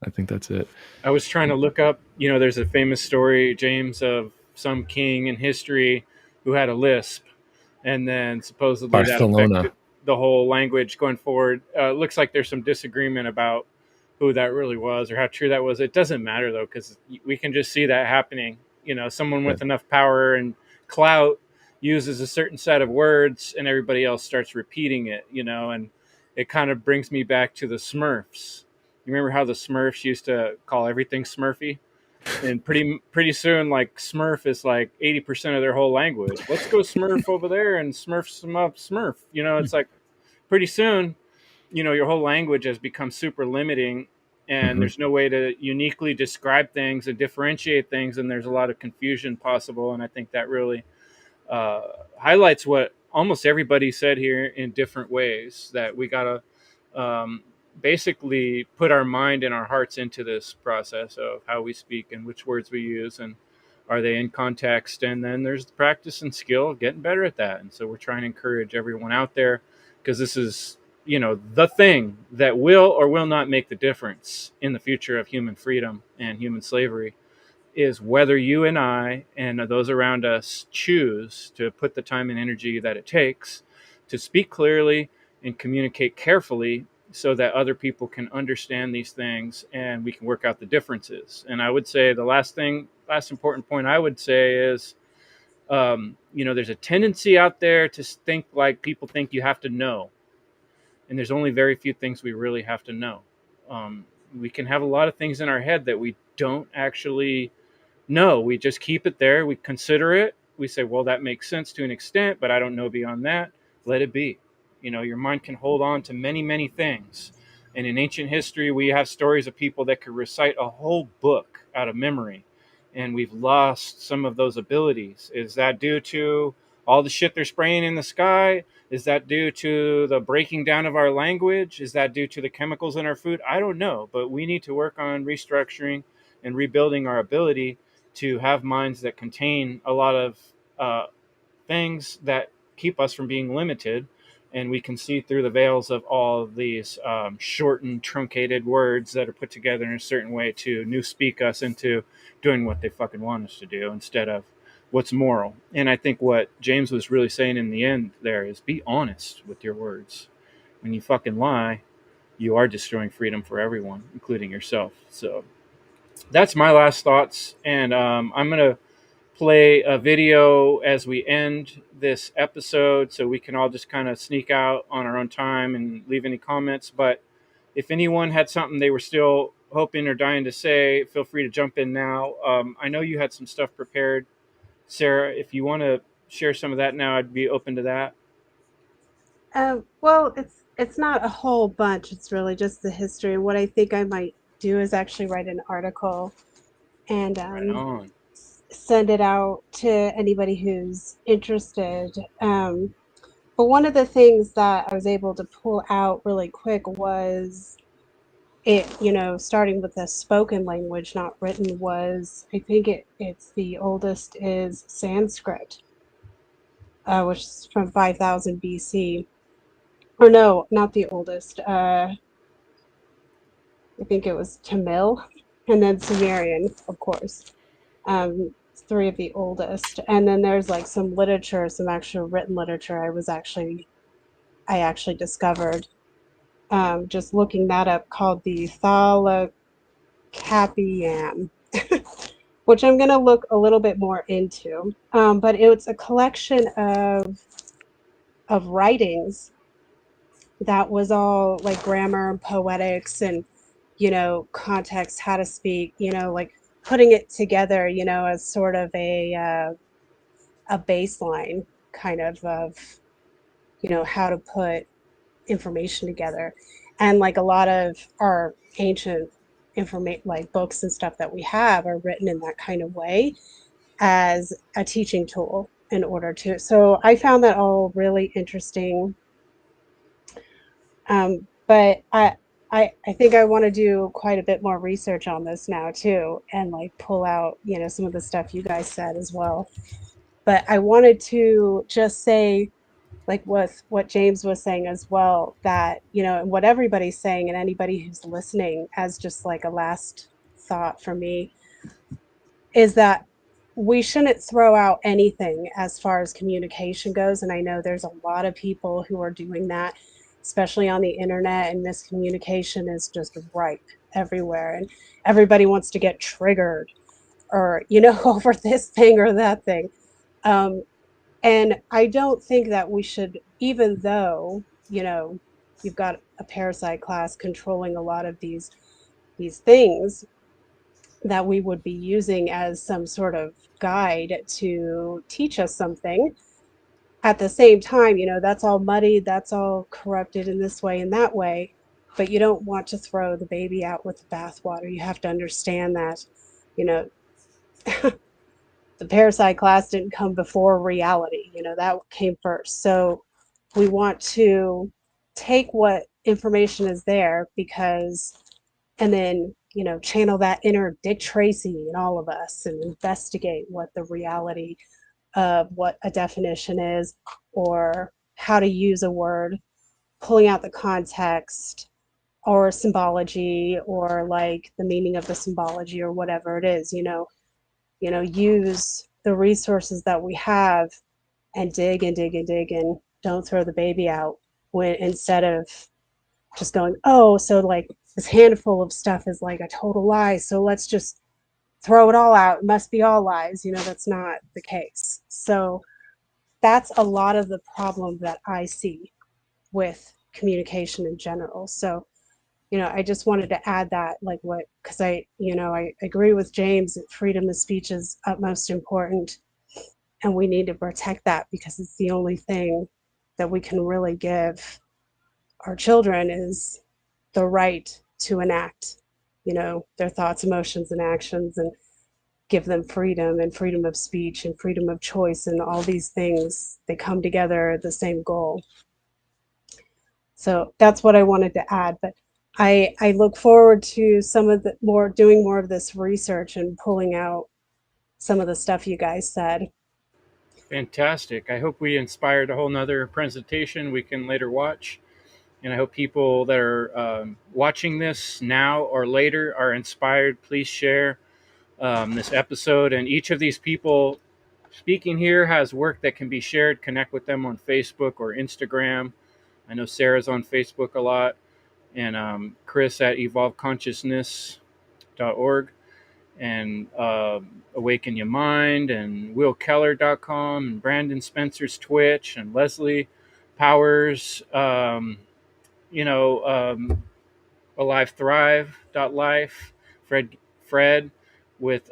I think that's it.
I was trying to look up, there's a famous story, James, of some king in history who had a lisp, and then supposedly that affected
Barcelona.
the whole language going forward. Looks like there's some disagreement about who that really was or how true that was. It doesn't matter though, because we can just see that happening. Someone with enough power and clout uses a certain set of words, and everybody else starts repeating it. And it kind of brings me back to the Smurfs. You remember how the Smurfs used to call everything Smurfy? And pretty soon, like Smurf is like 80% of their whole language. Let's go Smurf over there and Smurf some up Smurf. It's like pretty soon, your whole language has become super limiting, and
Mhm.
there's no way to uniquely describe things and differentiate things, and there's a lot of confusion possible. And I think that really highlights what almost everybody said here in different ways, that we gotta basically put our mind and our hearts into this process of how we speak and which words we use, and are they in context. And then there's the practice and skill of getting better at that. And so we're trying to encourage everyone out there, because this is the thing that will or will not make the difference in the future of human freedom and human slavery, is whether you and I and those around us choose to put the time and energy that it takes to speak clearly and communicate carefully, so that other people can understand these things and we can work out the differences. And I would say the last important point I would say is, there's a tendency out there to think like people think you have to know. And there's only very few things we really have to know. We can have a lot of things in our head that we don't actually no, we just keep it there. We consider it. We say, well, that makes sense to an extent, but I don't know beyond that. Let it be. Your mind can hold on to many, many things. And in ancient history, we have stories of people that could recite a whole book out of memory. And we've lost some of those abilities. Is that due to all the shit they're spraying in the sky? Is that due to the breaking down of our language? Is that due to the chemicals in our food? I don't know. But we need to work on restructuring and rebuilding our ability to have minds that contain a lot of things that keep us from being limited. And we can see through the veils of all of these shortened, truncated words that are put together in a certain way to new speak us into doing what they fucking want us to do instead of what's moral. And I think what James was really saying in the end there is, be honest with your words. When you fucking lie, you are destroying freedom for everyone, including yourself. So that's my last thoughts. And I'm going to play a video as we end this episode, so we can all just kind of sneak out on our own time and leave any comments. But if anyone had something they were still hoping or dying to say, feel free to jump in now. I know you had some stuff prepared, Sarah. If you want to share some of that now, I'd be open to that.
Well, it's not a whole bunch. It's really just the history. What I think I might do is actually write an article and
Right on.
send it out to anybody who's interested. But one of the things that I was able to pull out really quick was it, starting with the spoken language, not written, was, I think it's the oldest is Sanskrit, which is from 5000 BC. Or no, not the oldest. I think it was Tamil, and then Sumerian, of course. Three of the oldest. And then there's like some literature, some actual written literature I actually discovered, just looking that up, called the Thalakapiam, which I'm going to look a little bit more into. But it's a collection of writings that was all like grammar and poetics and, context, how to speak, like putting it together, as sort of a baseline kind of, how to put information together. And like a lot of our ancient information, like books and stuff that we have, are written in that kind of way as a teaching tool in order to. So I found that all really interesting. But I think I want to do quite a bit more research on this now too, and like pull out, some of the stuff you guys said as well. But I wanted to just say, like what James was saying as well, that, and what everybody's saying, and anybody who's listening, as just like a last thought for me, is that we shouldn't throw out anything as far as communication goes. And I know there's a lot of people who are doing that, especially on the internet, and miscommunication is just ripe everywhere. And everybody wants to get triggered or, over this thing or that thing. And I don't think that we should, even though, you've got a parasite class controlling a lot of these things that we would be using as some sort of guide to teach us something. At the same time, that's all muddied, that's all corrupted in this way and that way. But you don't want to throw the baby out with the bathwater. You have to understand that, you know, the parasite class didn't come before reality, that came first. So we want to take what information is there, because, and then, channel that inner Dick Tracy in all of us and investigate what the reality of what a definition is, or how to use a word, pulling out the context or symbology, or like the meaning of the symbology, or whatever it is, use the resources that we have, and dig and dig and dig, and don't throw the baby out, when instead of just going, oh, so like this handful of stuff is like a total lie, so let's just throw it all out, it must be all lies. That's not the case. So that's a lot of the problem that I see with communication in general. So I just wanted to add that, like, what, because I agree with James that freedom of speech is utmost important, and we need to protect that, because it's the only thing that we can really give our children, is the right to enact, their thoughts, emotions, and actions, and give them freedom, and freedom of speech, and freedom of choice, and all these things, they come together at the same goal. So that's what I wanted to add. But I look forward to doing more of this research and pulling out some of the stuff you guys said.
Fantastic. I hope we inspired a whole nother presentation we can later watch. And I hope people that are watching this now or later are inspired. Please share this episode. And each of these people speaking here has work that can be shared. Connect with them on Facebook or Instagram. I know Sarah's on Facebook a lot. And Chris at evolveconsciousness.org. And Awaken Your Mind, and willkeller.com, and Brandon Spencer's Twitch, and Leslie Powers, AliveThrive.life, Fred with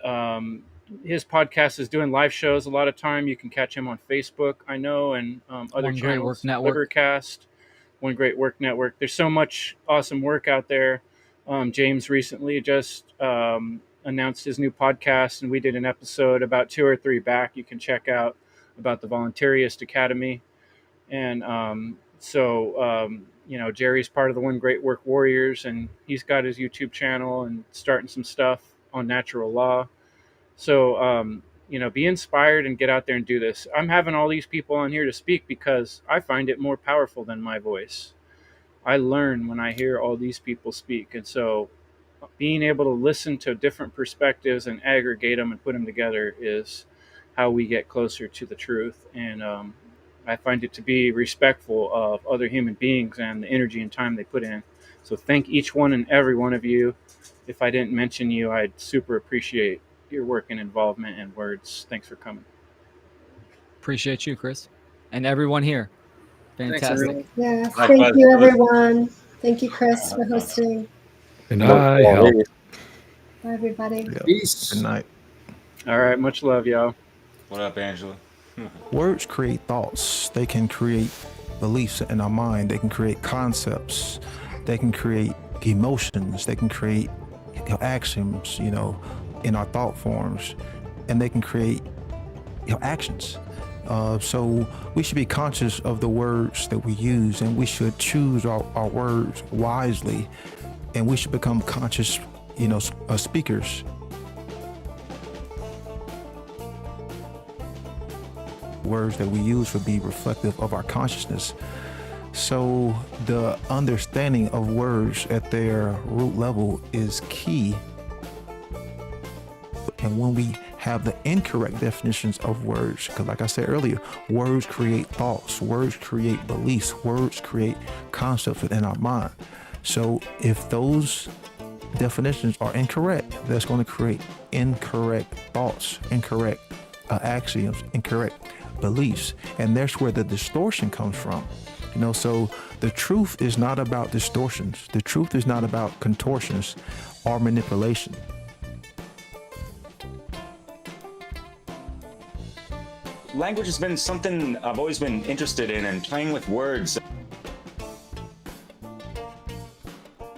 his podcast is doing live shows a lot of time. You can catch him on Facebook, I know, and other
One Great Work
channels,
Network.
Libercast, One Great Work Network. There's so much awesome work out there. James recently just announced his new podcast, and we did an episode about 2 or 3 back you can check out, about the Voluntarist Academy. And Jerry's part of the One Great Work Warriors, and he's got his YouTube channel and starting some stuff on natural law. So, be inspired and get out there and do this. I'm having all these people on here to speak because I find it more powerful than my voice. I learn when I hear all these people speak. And so being able to listen to different perspectives and aggregate them and put them together is how we get closer to the truth. And I find it to be respectful of other human beings and the energy and time they put in. So thank each one and every one of you. If I didn't mention you, I'd super appreciate your work and involvement and words. Thanks for coming.
Appreciate you, Chris, and everyone here.
Thanks,
Fantastic.
everyone.
Yeah,
Likewise.
thank you, everyone. Thank you, Chris, for hosting.
And I help.
Bye, everybody.
Yeah.
Peace.
Good night.
All right. Much love, y'all.
What up, Angela?
Words create thoughts. They can create beliefs in our mind. They can create concepts. They can create emotions. They can create axioms, in our thought forms, and they can create actions. So we should be conscious of the words that we use, and we should choose our words wisely, and we should become conscious, speakers. Words that we use would be reflective of our consciousness. So the understanding of words at their root level is key. And when we have the incorrect definitions of words, because like I said earlier, words create thoughts, words create beliefs, words create concepts within our mind. So if those definitions are incorrect, that's going to create incorrect thoughts, incorrect axioms, incorrect beliefs. And that's where the distortion comes from. So the truth is not about distortions. The truth is not about contortions or manipulation.
Language has been something I've always been interested in, and playing with words.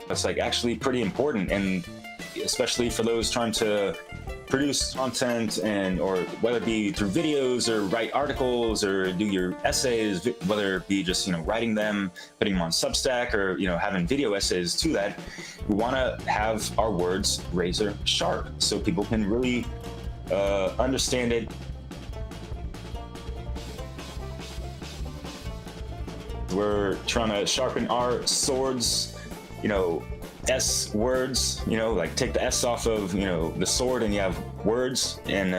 It's actually pretty important, and especially for those trying to produce content, and or whether it be through videos or write articles or do your essays, whether it be just writing them, putting them on Substack, or having video essays to that. We want to have our words razor sharp so people can really understand it. We're trying to sharpen our swords, S words, take the S off of, the sword, and you have words. And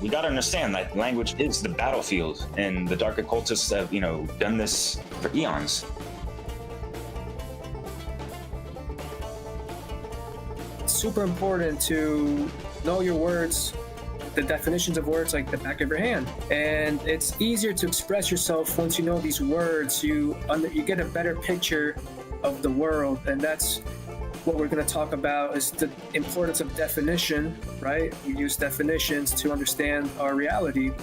we got to understand that language is the battlefield, and the dark occultists have, done this for eons.
It's super important to know your words, the definitions of words like the back of your hand. And it's easier to express yourself once you know these words. You get a better picture of the world, and that's what we're going to talk about, is the importance of definition, right? We use definitions to understand our reality.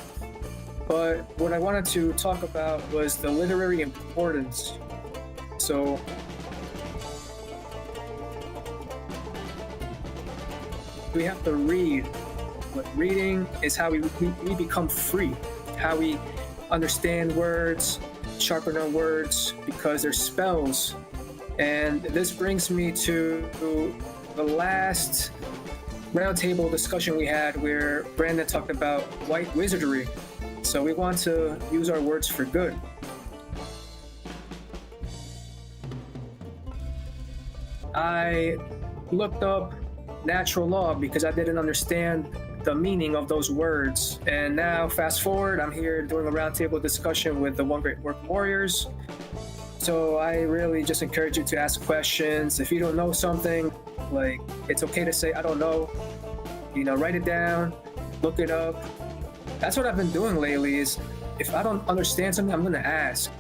But what I wanted to talk about was the literary importance. So we have to read. But reading is how we become free, how we understand words, sharpen our words, because they're spells. And this brings me to the last roundtable discussion we had, where Brandon talked about white wizardry. So we want to use our words for good. I looked up natural law because I didn't understand the meaning of those words. And now, fast forward, I'm here doing a roundtable discussion with the One Great Work Warriors. So I really just encourage you to ask questions. If you don't know something, it's okay to say, I don't know. Write it down, look it up. That's what I've been doing lately, is if I don't understand something, I'm gonna ask.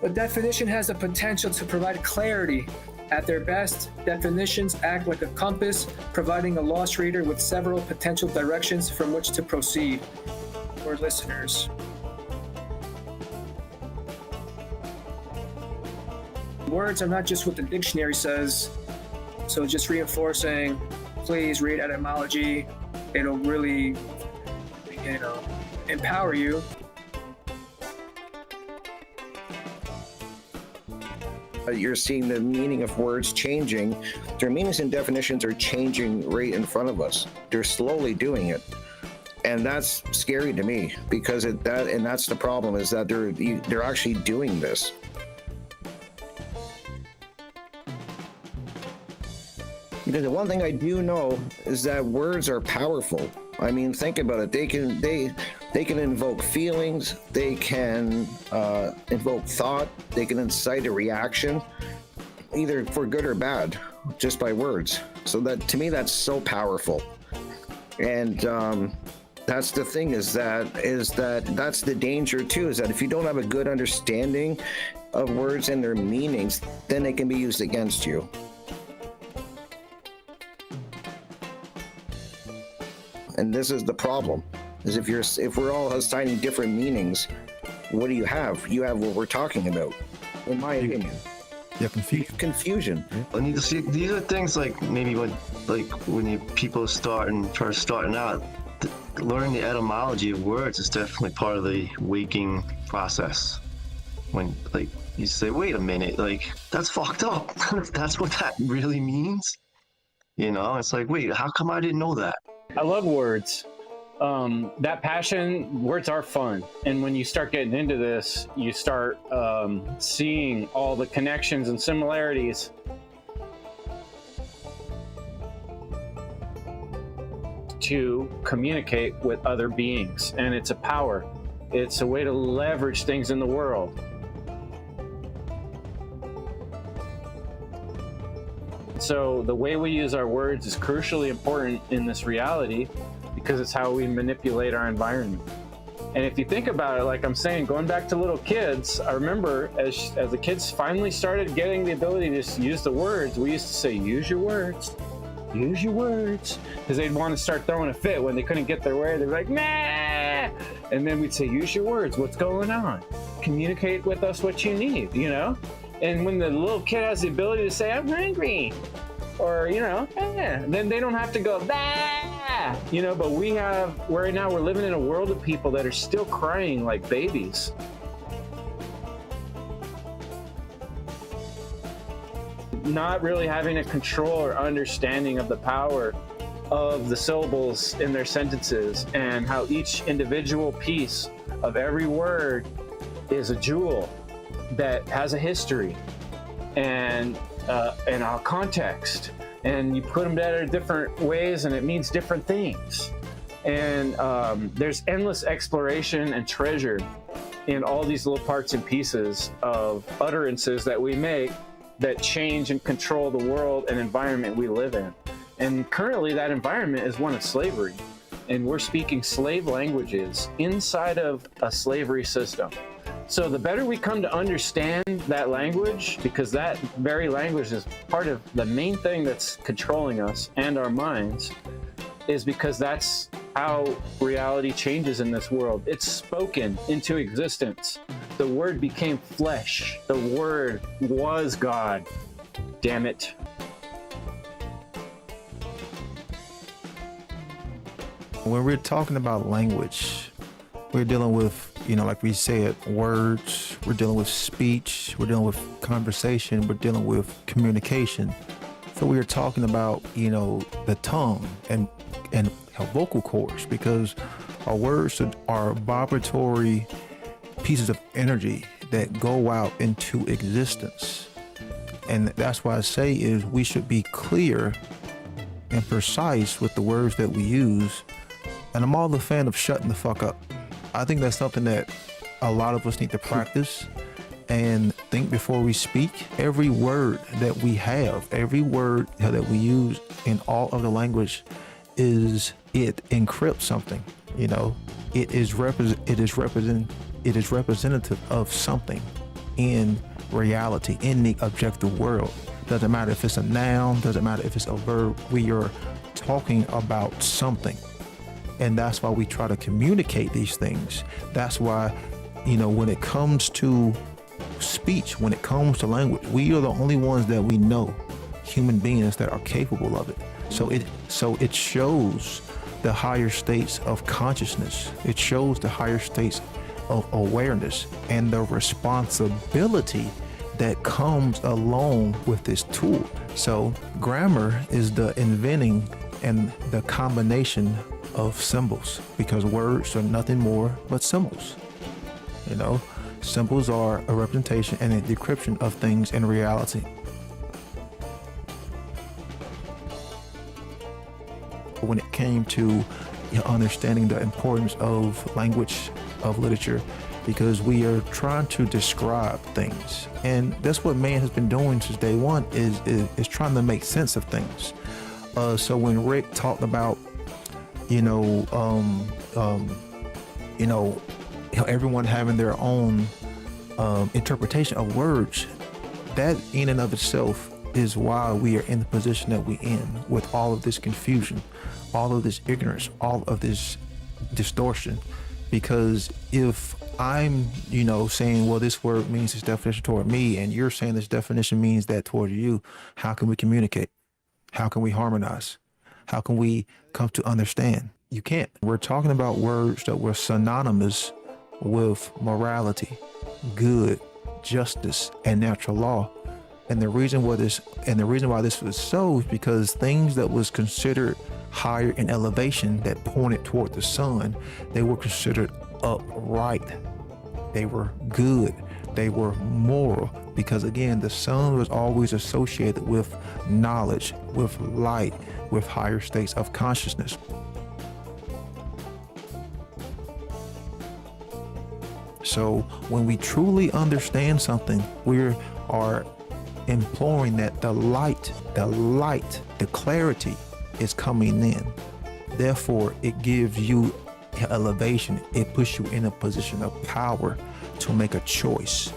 A definition has the potential to provide clarity. At their best, definitions act like a compass, providing a lost reader with several potential directions from which to proceed. For listeners, words are not just what the dictionary says, so just reinforcing, please read etymology. It'll really, empower you.
You're seeing the meaning of words changing. Their meanings and definitions are changing right in front of us. They're slowly doing it. And that's scary to me, because that's the problem, is that they're actually doing this. Because the one thing I do know is that words are powerful. I mean, think about it. They can invoke feelings. They can invoke thought. They can incite a reaction, either for good or bad, just by words. So that, to me, that's so powerful. And that's the thing, is that that's the danger too, is that if you don't have a good understanding of words and their meanings, then they can be used against you. And this is the problem, is if we're all assigning different meanings, what do you have? You have what we're talking about, in my opinion.
Yeah,
confusion.
And these are things like maybe when people first starting out, learning the etymology of words is definitely part of the waking process. When you say, wait a minute, that's fucked up. That's what that really means. It's like, wait, how come I didn't know that?
I love words. That passion, words are fun. And when you start getting into this, you start seeing all the connections and similarities. To communicate with other beings. And it's a power. It's a way to leverage things in the world. So the way we use our words is crucially important in this reality, because it's how we manipulate our environment. And if you think about it, like I'm saying, going back to little kids, I remember as the kids finally started getting the ability to just use the words, we used to say, use your words, because they'd want to start throwing a fit when they couldn't get their way. They'd be like, nah! And then we'd say, use your words, what's going on? Communicate with us what you need, And when the little kid has the ability to say, I'm hungry, or, then they don't have to go, bah! But right now we're living in a world of people that are still crying like babies. Not really having a control or understanding of the power of the syllables in their sentences, and how each individual piece of every word is a jewel that has a history and a context, and you put them together different ways and it means different things. And there's endless exploration and treasure in all these little parts and pieces of utterances that we make that change and control the world and environment we live in. And currently that environment is one of slavery, and we're speaking slave languages inside of a slavery system. So the better we come to understand that language, because that very language is part of the main thing that's controlling us and our minds, is because that's how reality changes in this world. It's spoken into existence. The word became flesh. The word was God. Damn it.
When we're talking about language, we're dealing with, like we said, words, we're dealing with speech, we're dealing with conversation, we're dealing with communication. So we are talking about, the tongue and our vocal cords, because our words are vibratory pieces of energy that go out into existence. And that's why I say is we should be clear and precise with the words that we use. And I'm all the fan of shutting the fuck up. I think that's something that a lot of us need to practice and think before we speak. Every word that we have, every word that we use in all of the language it encrypts something. It is representative of something in reality, in the objective world. Doesn't matter if it's a noun, doesn't matter if it's a verb. We are talking about something. And that's why we try to communicate these things. That's why, when it comes to speech, when it comes to language, we are the only ones that we know, human beings, that are capable of it. So it shows the higher states of consciousness. It shows the higher states of awareness and the responsibility that comes along with this tool. So grammar is the inventing and the combination of symbols, because words are nothing more but symbols. You know, symbols are a representation and a decryption of things in reality. When it came to understanding the importance of language, of literature, because we are trying to describe things, and that's what man has been doing since day one, is trying to make sense of things. So when Rick talked about everyone having their own interpretation of words, that in and of itself is why we are in the position that we're in, with all of this confusion, all of this ignorance, all of this distortion. Because if I'm, saying, well, this word means this definition toward me, and you're saying this definition means that toward you, how can we communicate? How can we harmonize? How can we come to understand? You can't. We're talking about words that were synonymous with morality, good, justice, and natural law. And the reason why this was so is because things that was considered higher in elevation, that pointed toward the sun, they were considered upright. They were good. They were moral. Because again, the sun was always associated with knowledge, with light, with higher states of consciousness. So when we truly understand something, we are imploring that the light, the clarity is coming in. Therefore, it gives you elevation. It puts you in a position of power to make a choice.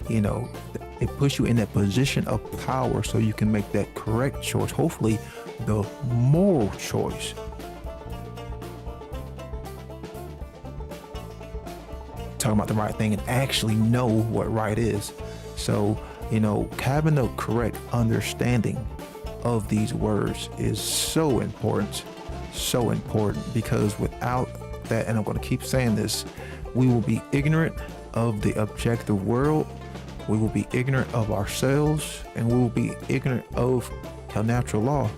It puts you in that position of power so you can make that correct choice, hopefully the moral choice. Talking about the right thing and actually know what right is. So, having the correct understanding of these words is so important, because without that, and I'm going to keep saying this, we will be ignorant of the objective world, we will be ignorant of ourselves, and we will be ignorant of natural law.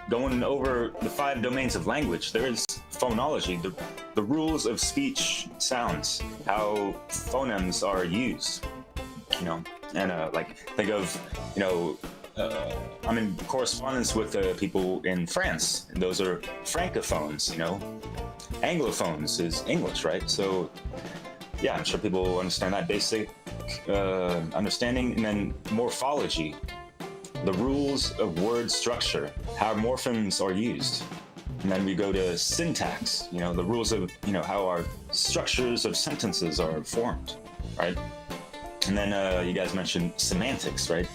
Going over the 5 domains of language, there is phonology, the rules of speech sounds, how phonemes are used, and think of, I'm in correspondence with people in France, and those are francophones, Anglophones is English, right? So yeah, I'm sure people understand that basic understanding. And then morphology, the rules of word structure, how morphemes are used. And then we go to syntax, the rules of, how our structures of sentences are formed, right? And then you guys mentioned semantics, right?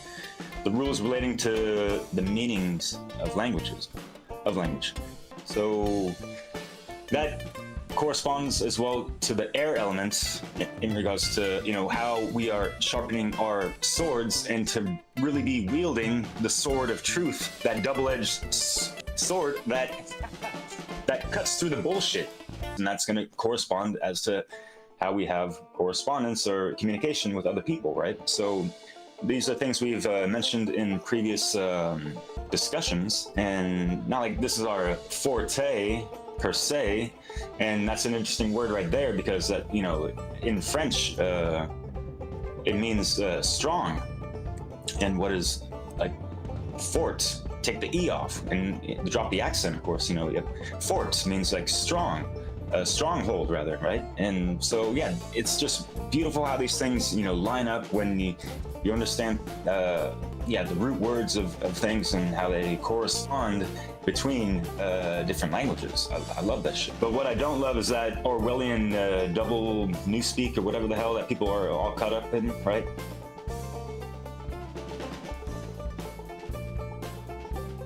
The rules relating to the meanings of language. So that corresponds as well to the air elements in regards to, how we are sharpening our swords and to really be wielding the sword of truth, that double-edged sword that cuts through the bullshit. And that's going to correspond as to how we have correspondence or communication with other people, right? So these are things we've mentioned in previous discussions, and not like this is our forte per se, and that's an interesting word right there, because that, in French it means strong, and what is like fort, take the e off and drop the accent, of course. Fort means like strong, a stronghold rather, right? And so yeah, it's just beautiful how these things line up when you understand the root words of things and how they correspond between different languages. I love that shit. But what I don't love is that Orwellian double newspeak or whatever the hell that people are all caught up in, right?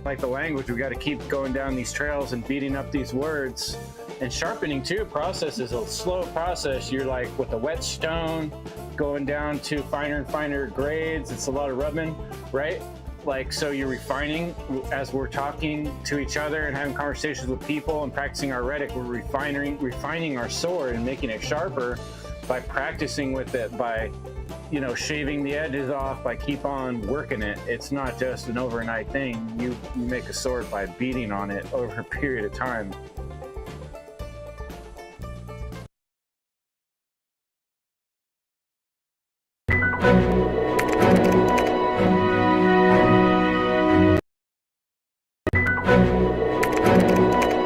Like the language, we got to keep going down these trails and beating up these words. And sharpening too, process is a slow process. You're like with a whetstone going down to finer and finer grades. It's a lot of rubbing, right? Like, so you're refining as we're talking to each other and having conversations with people and practicing our rhetoric. We're refining our sword and making it sharper by practicing with it, by, you know, shaving the edges off, by keep on working it. It's not just an overnight thing. You make a sword by beating on it over a period of time.